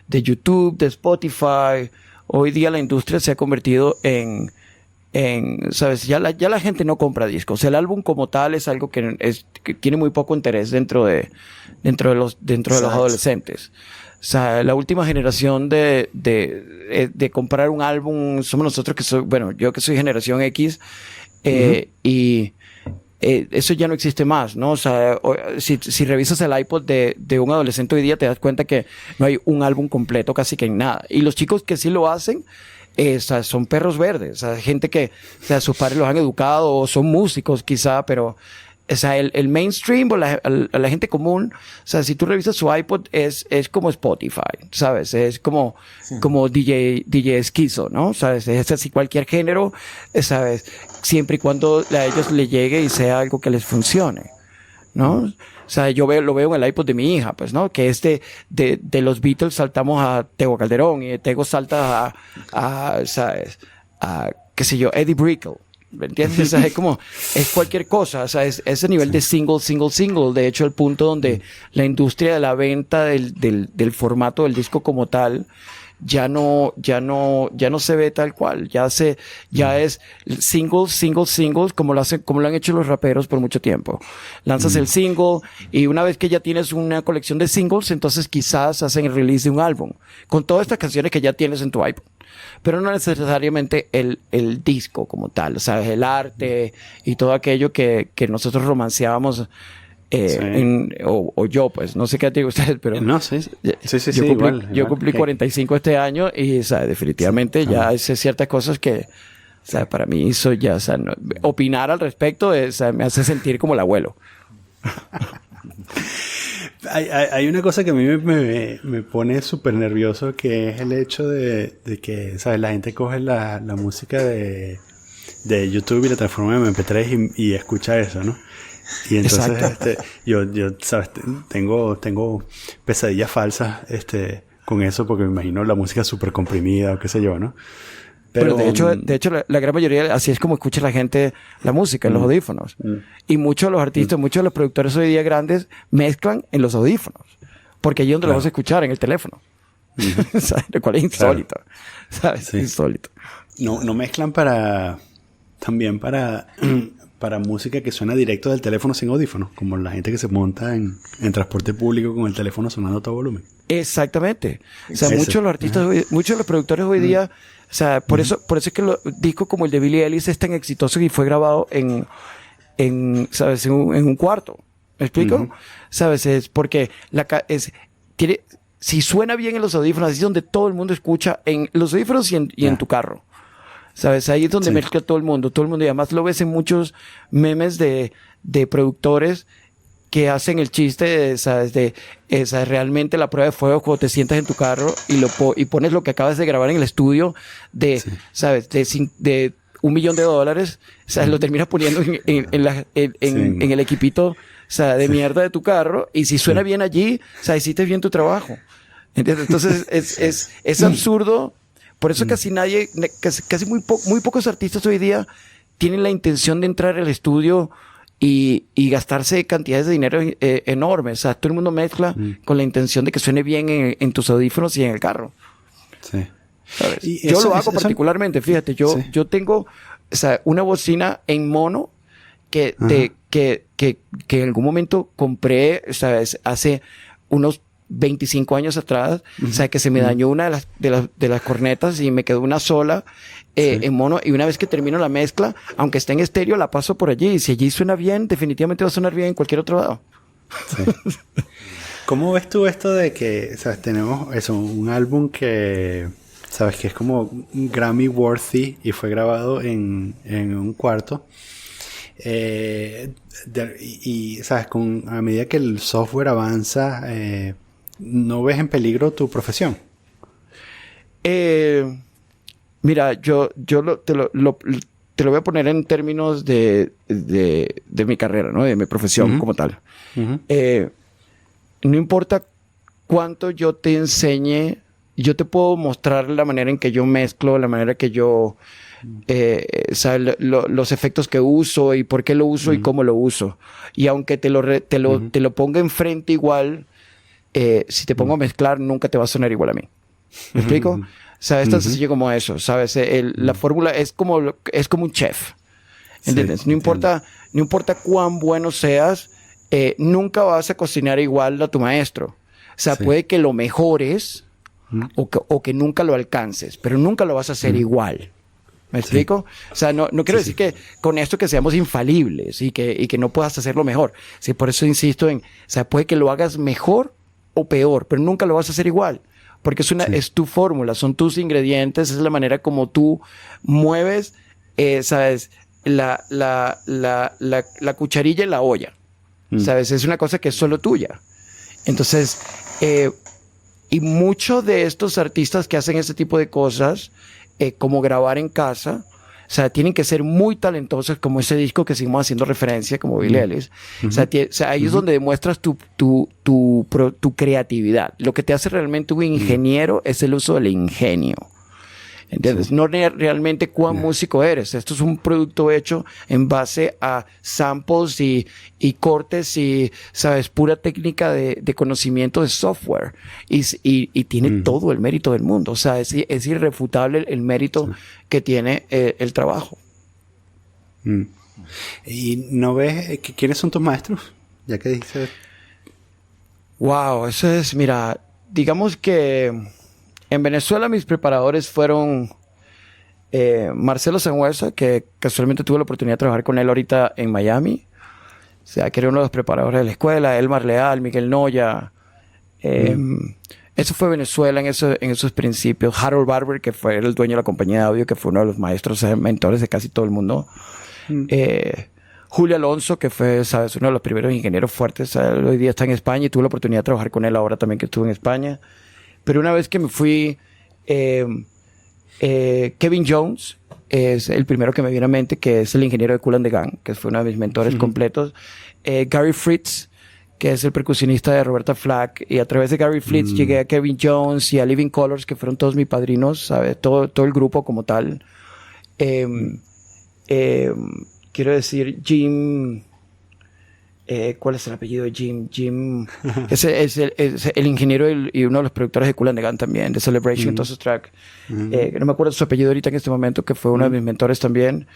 de YouTube, de Spotify. Hoy día la industria se ha convertido en ¿sabes? Ya la gente no compra discos. El álbum como tal es algo que tiene muy poco interés dentro de los adolescentes. O sea, la última generación de comprar un álbum somos nosotros yo que soy generación X, y eso ya no existe más, ¿no? O sea, si revisas el iPod de un adolescente hoy día, te das cuenta que no hay un álbum completo casi que en nada. Y los chicos que sí lo hacen, o sea, son perros verdes, o sea, gente que, o sea, sus padres los han educado, o son músicos quizá, pero, o sea, el mainstream o la gente común, o sea, si tú revisas su iPod, es como Spotify, ¿sabes? Es como DJ Esquizo, ¿no? ¿Sabes? Es así cualquier género, ¿sabes? Siempre y cuando a ellos les llegue y sea algo que les funcione, ¿no? O sea, lo veo en el iPod de mi hija, pues, ¿no? Que de los Beatles saltamos a Tego Calderón y de Tego salta ¿sabes? Qué sé yo, Eddie Brickell. ¿Me entiendes? O sea, es cualquier cosa. O sea, es ese nivel de single. De hecho, el punto donde la industria de la venta del formato del disco como tal ya no se ve tal cual. Ya es singles, como lo han hecho los raperos por mucho tiempo. Lanzas el single y una vez que ya tienes una colección de singles, entonces quizás hacen el release de un álbum con todas estas canciones que ya tienes en tu iPod. Pero no necesariamente el disco como tal, o sea, el arte y todo aquello que nosotros romanceábamos, o yo, pues, no sé qué digo ustedes, pero... No, sí, yo cumplí 45 este año y, o sea, definitivamente ya hay ciertas cosas que, o sea, para mí eso ya, o sea, opinar al respecto, o sea, me hace sentir como el abuelo. Hay una cosa que a mí me pone súper nervioso, que es el hecho de que, ¿sabes? La gente coge la música de YouTube y la transforma en MP3 y escucha eso, ¿no? Y entonces yo ¿sabes? Tengo pesadillas falsas con eso, porque me imagino la música súper comprimida o qué sé yo, ¿no? Pero de hecho la gran mayoría, así es como escucha la gente la música en los audífonos. Y muchos de los artistas, muchos de los productores hoy día grandes mezclan en los audífonos. Porque allí es donde lo vas a escuchar, en el teléfono. ¿Sabes? Lo cual es insólito. ¿Sabes? Sí. Insólito. No mezclan para música que suena directo del teléfono sin audífonos, como la gente que se monta en transporte público con el teléfono sonando a todo volumen. Exactamente. O sea, muchos de los artistas, muchos de los productores hoy día, o sea, por eso es que los discos como el de Billie Eilish es tan exitoso y fue grabado ¿sabes? En un cuarto. ¿Me explico? ¿Sabes? Es porque si suena bien en los audífonos, así es donde todo el mundo escucha, en los audífonos y en tu carro. ¿Sabes? Ahí es donde mezcla todo el mundo. Y además lo ves en muchos memes de productores que hacen el chiste, ¿sabes? Realmente la prueba de fuego cuando te sientas en tu carro y pones lo que acabas de grabar en el estudio ¿sabes? De $1 millón, ¿sabes? Lo terminas poniendo en el equipito, o sea, de mierda de tu carro, y si suena bien allí, o sea, hiciste bien tu trabajo. ¿Entiendes? Entonces es absurdo. Por eso casi muy pocos artistas hoy día tienen la intención de entrar al estudio y gastarse cantidades de dinero enormes. O sea, todo el mundo mezcla con la intención de que suene bien en tus audífonos y en el carro. Sí. ¿Sabes? Yo lo hago particularmente, fíjate, yo tengo, o sea, una bocina en mono que en algún momento compré, ¿sabes? Hace unos 25 años atrás, o sea, que se me dañó una de las cornetas y me quedó una sola en mono, y una vez que termino la mezcla, aunque esté en estéreo, la paso por allí, y si allí suena bien, definitivamente va a sonar bien en cualquier otro lado. Sí. ¿Cómo ves tú esto de que, sabes, tenemos un álbum que, sabes, que es como Grammy worthy y fue grabado en un cuarto? Y sabes, a medida que el software avanza, ¿no ves en peligro tu profesión? Mira, yo te lo voy a poner en términos de mi carrera, ¿no? De mi profesión como tal. No importa cuánto yo te enseñe, yo te puedo mostrar la manera en que yo mezclo, la manera que yo, los efectos que uso y por qué lo uso y cómo lo uso. Y aunque te lo ponga enfrente igual, si te pongo a mezclar, nunca te va a sonar igual a mí. ¿Me explico? O sea, es tan sencillo como eso, ¿sabes? La fórmula es como un chef. ¿Entiendes? Sí, No importa cuán bueno seas, nunca vas a cocinar igual a tu maestro. O sea, puede que lo mejores o que nunca lo alcances, pero nunca lo vas a hacer igual. ¿Me explico? O sea, no quiero decir que con esto que seamos infalibles y que no puedas hacerlo mejor. Sí, por eso insisto o sea, puede que lo hagas mejor o peor, pero nunca lo vas a hacer igual. Porque es tu fórmula, son tus ingredientes, es la manera como tú mueves, ¿sabes? La cucharilla en la olla. ¿Sabes? Es una cosa que es solo tuya. Entonces, y muchos de estos artistas que hacen este tipo de cosas, como grabar en casa, o sea, tienen que ser muy talentosos, como ese disco que seguimos haciendo referencia, como Billie Eilish. O sea, ahí es donde demuestras tu creatividad. Lo que te hace realmente un ingeniero es el uso del ingenio. ¿Entiendes? Sí. No realmente cuán músico eres. Esto es un producto hecho en base a samples y cortes y, ¿sabes? Pura técnica de conocimiento de software. Y tiene todo el mérito del mundo. O sea, es irrefutable el mérito que tiene el trabajo. ¿Y no ves quiénes son tus maestros? Ya que dices... Wow, eso es... Mira, digamos que... En Venezuela mis preparadores fueron Marcelo Sangüesa, que casualmente tuve la oportunidad de trabajar con él ahorita en Miami. O sea, que era uno de los preparadores de la escuela. Elmar Leal, Miguel Noya. Eso fue Venezuela en esos principios. Harold Barber, que fue el dueño de la compañía de audio, que fue uno de los maestros, mentores de casi todo el mundo. Julio Alonso, que fue, ¿sabes? Uno de los primeros ingenieros fuertes. Hoy día está en España y tuve la oportunidad de trabajar con él ahora también que estuve en España. Pero una vez que me fui, Kevin Jones es el primero que me viene a mente, que es el ingeniero de Kool and the Gang, que fue uno de mis mentores completos. Gary Fritz, que es el percusionista de Roberta Flack. Y a través de Gary Fritz llegué a Kevin Jones y a Living Colors, que fueron todos mis padrinos, ¿sabes? Todo el grupo como tal. Quiero decir, Jim... ¿cuál es el apellido de Jim? Ese es el ingeniero y uno de los productores de Kool and the Gang también, de Celebration, todos sus tracks. No me acuerdo de su apellido ahorita en este momento, que fue uno de mis mentores también.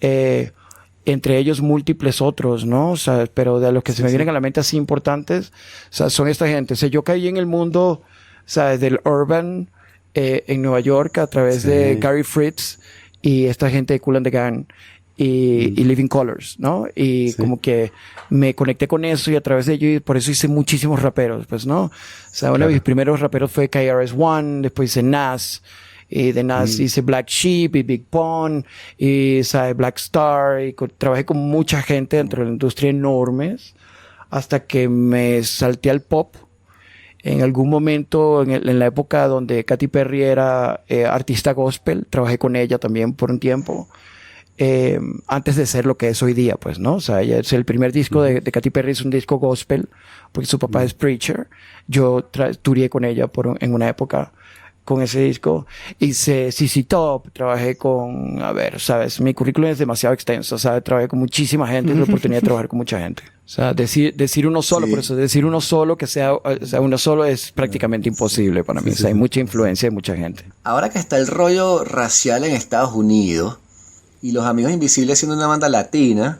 Entre ellos múltiples otros, ¿no? O sea, pero de los que se me vienen a la mente así importantes, o sea, son esta gente. O sea, yo caí en el mundo, ¿sabes? Del urban en Nueva York a través de Gary Fritz y esta gente de Kool and the Gang. Y Living Colors, ¿no? Y como que me conecté con eso y a través de ello, y por eso hice muchísimos raperos, pues, ¿no? O sea, uno de mis primeros raperos fue KRS-One, después hice Nas, y de Nas hice Black Sheep y Big Pun, y, ¿sabes? Black Star, y trabajé con mucha gente dentro de la industria enormes, hasta que me salté al pop. En algún momento, en la época donde Katy Perry era artista gospel, trabajé con ella también por un tiempo. Antes de ser lo que es hoy día, pues, ¿no? O sea, el primer disco de Katy Perry es un disco gospel, porque su papá es preacher. Yo touré con ella en una época con ese disco. Hice CC Top, trabajé con, ¿sabes? Mi currículum es demasiado extenso, o sea, trabajé con muchísima gente, tuve la oportunidad de trabajar con mucha gente. O sea, decir uno solo, por eso decir uno solo, que sea uno solo es prácticamente imposible para mí. O sea, hay mucha influencia de mucha gente. Ahora que está el rollo racial en Estados Unidos, y Los Amigos Invisibles siendo una banda latina,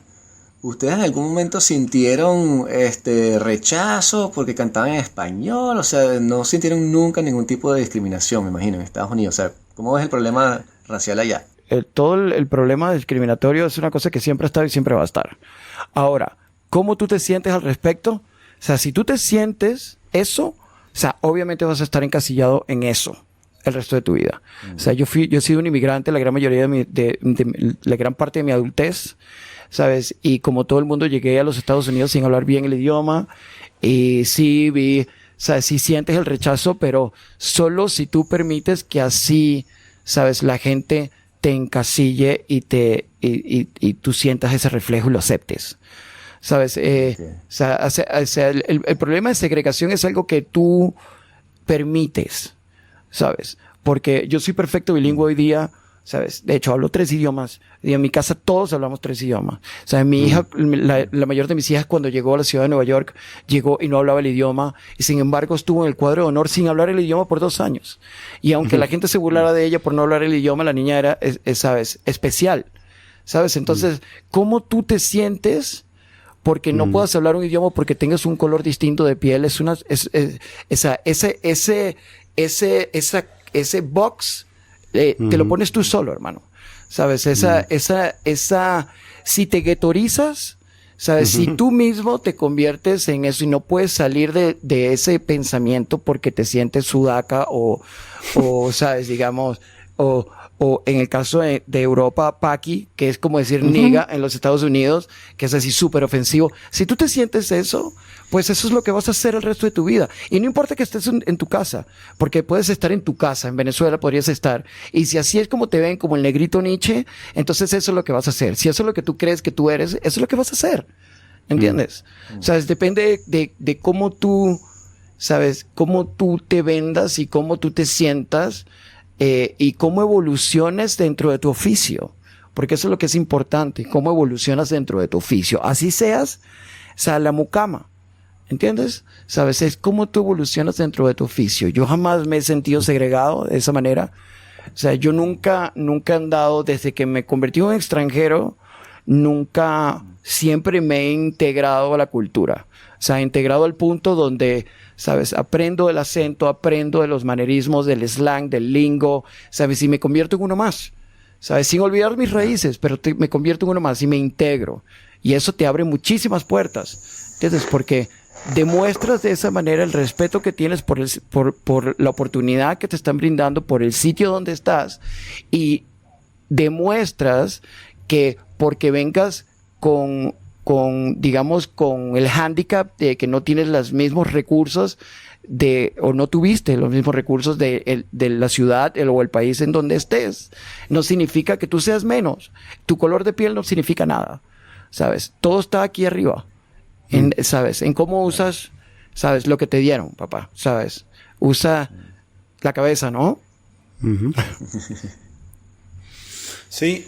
¿ustedes en algún momento sintieron rechazo porque cantaban en español? O sea, no sintieron nunca ningún tipo de discriminación, me imagino, en Estados Unidos. O sea, ¿cómo ves el problema racial allá? Todo el problema discriminatorio es una cosa que siempre ha estado y siempre va a estar. Ahora, ¿cómo tú te sientes al respecto? O sea, si tú te sientes eso, o sea, obviamente vas a estar encasillado en eso el resto de tu vida. O sea, yo he sido un inmigrante la gran mayoría de la gran parte de mi adultez, ¿sabes? Y como todo el mundo llegué a los Estados Unidos sin hablar bien el idioma, y sí o sea, sí sientes el rechazo, pero solo si tú permites que así, ¿sabes? La gente te encasille y tú sientas ese reflejo y lo aceptes. ¿Sabes? El problema de segregación es algo que tú permites, ¿sabes? Porque yo soy perfecto bilingüe hoy día, ¿sabes? De hecho, hablo 3 idiomas. Y en mi casa todos hablamos 3 idiomas. O sea, mi hija, la mayor de mis hijas, cuando llegó a la ciudad de Nueva York, llegó y no hablaba el idioma. Y sin embargo, estuvo en el cuadro de honor sin hablar el idioma por 2 años. Y aunque la gente se burlara de ella por no hablar el idioma, la niña era, ¿sabes? Especial. ¿Sabes? Entonces, ¿cómo tú te sientes porque no puedas hablar un idioma porque tengas un color distinto de piel? Ese box, te lo pones tú solo, hermano. ¿Sabes? Si te guetorizas, ¿sabes? Si tú mismo te conviertes en eso y no puedes salir de ese pensamiento porque te sientes sudaca o ¿sabes? Digamos, o en el caso de Europa, paqui, que es como decir niga en los Estados Unidos, que es así súper ofensivo. Si tú te sientes eso, pues eso es lo que vas a hacer el resto de tu vida. Y no importa que estés en tu casa, porque puedes estar en tu casa, en Venezuela podrías estar. Y si así es como te ven, como el negrito Nietzsche, entonces eso es lo que vas a hacer. Si eso es lo que tú crees que tú eres, eso es lo que vas a hacer. ¿Entiendes? O sea, depende de cómo tú, ¿sabes? Cómo tú te vendas y cómo tú te sientas. Y cómo evoluciones dentro de tu oficio, porque eso es lo que es importante, cómo evolucionas dentro de tu oficio, así seas, o sea, la mucama, ¿entiendes? Sabes, es cómo tú evolucionas dentro de tu oficio. Yo jamás me he sentido segregado de esa manera, o sea, yo nunca he andado, desde que me convertí en extranjero, siempre me he integrado a la cultura, o sea, integrado al punto donde, ¿sabes? Aprendo el acento, aprendo de los manerismos, del slang, del lingo, ¿sabes? Y me convierto en uno más, ¿sabes? Sin olvidar mis raíces, pero me convierto en uno más y me integro. Y eso te abre muchísimas puertas, ¿entiendes? Porque demuestras de esa manera el respeto que tienes por la oportunidad que te están brindando, por el sitio donde estás, y demuestras que porque vengas digamos, con el hándicap de que no tienes los mismos recursos o no tuviste los mismos recursos de la ciudad o el país en donde estés, no significa que tú seas menos. Tu color de piel no significa nada, ¿sabes? Todo está aquí arriba, ¿sabes? En cómo usas, ¿sabes? Lo que te dieron, papá, ¿sabes? Usa la cabeza, ¿no? Sí,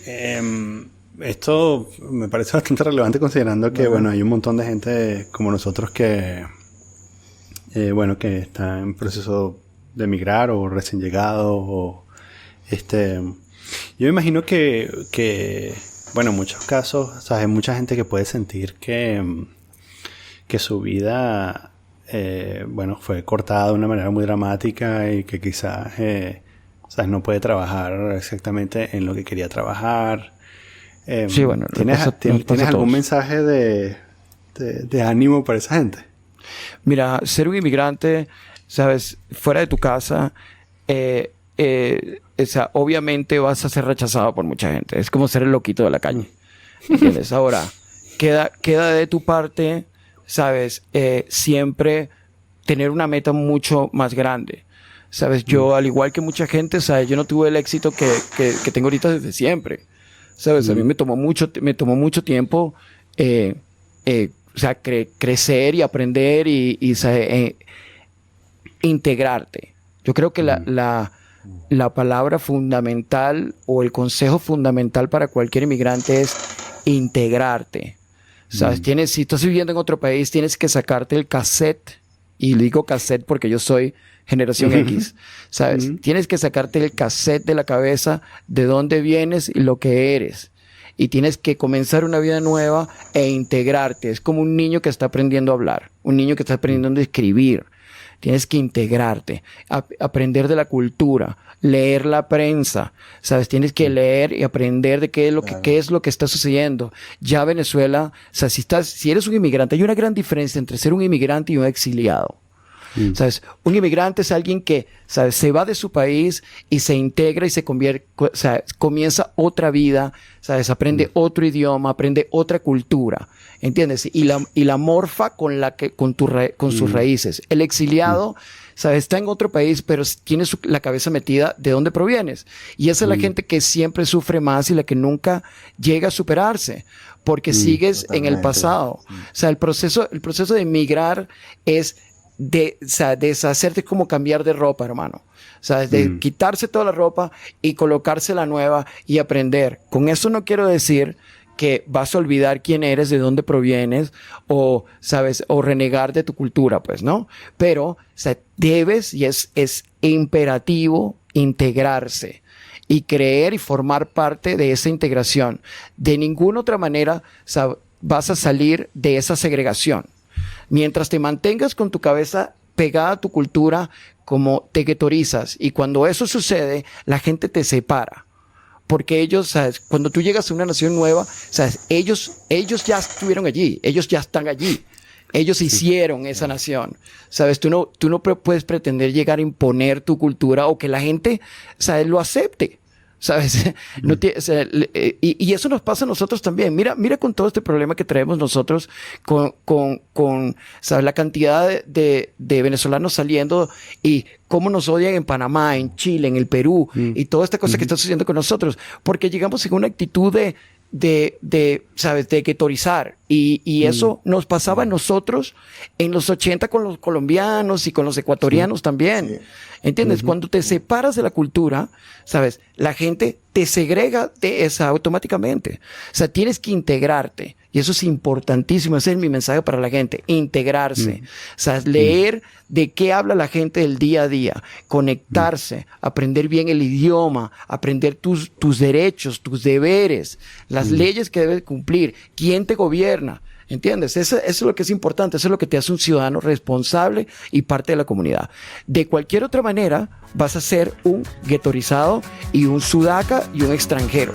esto me parece bastante relevante considerando que, bueno, hay un montón de gente como nosotros que, que está en proceso de emigrar o recién llegado yo me imagino que bueno, en muchos casos, o sea, hay mucha gente que puede sentir que su vida, fue cortada de una manera muy dramática y que quizás, no puede trabajar exactamente en lo que quería trabajar. Sí, bueno, ¿Tienes algún mensaje de ánimo para esa gente? Mira, ser un inmigrante, ¿sabes? Fuera de tu casa, obviamente vas a ser rechazado por mucha gente. Es como ser el loquito de la calle. ¿Entiendes? Ahora, queda de tu parte, ¿sabes? Siempre tener una meta mucho más grande. ¿Sabes? Yo, al igual que mucha gente, ¿sabes? Yo no tuve el éxito que tengo ahorita desde siempre. ¿Sabes? A mí me tomó mucho tiempo, crecer y aprender y integrarte. Yo creo que la palabra fundamental o el consejo fundamental para cualquier inmigrante es integrarte. ¿Sabes? Si estás viviendo en otro país, tienes que sacarte el cassette, y digo cassette porque yo soy generación X, ¿sabes? Tienes que sacarte el cassette de la cabeza de dónde vienes y lo que eres. Y tienes que comenzar una vida nueva e integrarte. Es como un niño que está aprendiendo a hablar, un niño que está aprendiendo a escribir. Tienes que integrarte, aprender de la cultura, leer la prensa, ¿sabes? Tienes que leer y aprender de qué es lo que está sucediendo. Ya Venezuela, o sea, si eres un inmigrante, hay una gran diferencia entre ser un inmigrante y un exiliado. ¿Sabes? Un inmigrante es alguien que, ¿sabes? Se va de su país y se integra y se convierte, o sea, comienza otra vida, ¿sabes? Aprende otro idioma, aprende otra cultura, ¿entiendes? Y la morfa con sus raíces. El exiliado ¿sabes? Está en otro país, pero tiene la cabeza metida de dónde provienes. Y esa es la gente que siempre sufre más y la que nunca llega a superarse, porque sigues totalmente. en el pasado. O sea, el proceso de emigrar es deshacerte, como cambiar de ropa, hermano. O sea, de quitarse toda la ropa y colocarse la nueva y aprender. Con eso no quiero decir que vas a olvidar quién eres, de dónde provienes, o, ¿sabes? O renegar de tu cultura, pues, ¿no? Pero, o sea, debes, y es imperativo, integrarse y creer y formar parte de esa integración. De ninguna otra manera, o sea, vas a salir de esa segregación. Mientras te mantengas con tu cabeza pegada a tu cultura, como te guetorizas. Y cuando eso sucede, la gente te separa. Porque ellos, ¿sabes? Cuando tú llegas a una nación nueva, ¿sabes? Ellos ya estuvieron allí. Ellos ya están allí. Ellos hicieron esa nación. ¿Sabes? Tú no puedes pretender llegar a imponer tu cultura o que la gente, ¿sabes? Lo acepte. ¿Sabes? O sea, y eso nos pasa a nosotros también. Mira con todo este problema que traemos nosotros con ¿sabes? La cantidad de venezolanos saliendo y cómo nos odian en Panamá, en Chile, en el Perú y toda esta cosa que está sucediendo con nosotros, porque llegamos en una actitud ¿sabes? De guetorizar. Y eso nos pasaba a nosotros en los 80 con los colombianos y con los ecuatorianos también. Sí. ¿Entiendes? Cuando te separas de la cultura, ¿sabes? La gente te segrega de esa automáticamente. O sea, tienes que integrarte. Y eso es importantísimo. Ese es mi mensaje para la gente. Integrarse. O sea, leer de qué habla la gente del día a día. Conectarse. Aprender bien el idioma. Aprender tus derechos, tus deberes. Las leyes que debes cumplir. ¿Quién te gobierna? ¿Entiendes? Eso es lo que es importante. Eso es lo que te hace un ciudadano responsable y parte de la comunidad. De cualquier otra manera, vas a ser un guetorizado y un sudaca y un extranjero.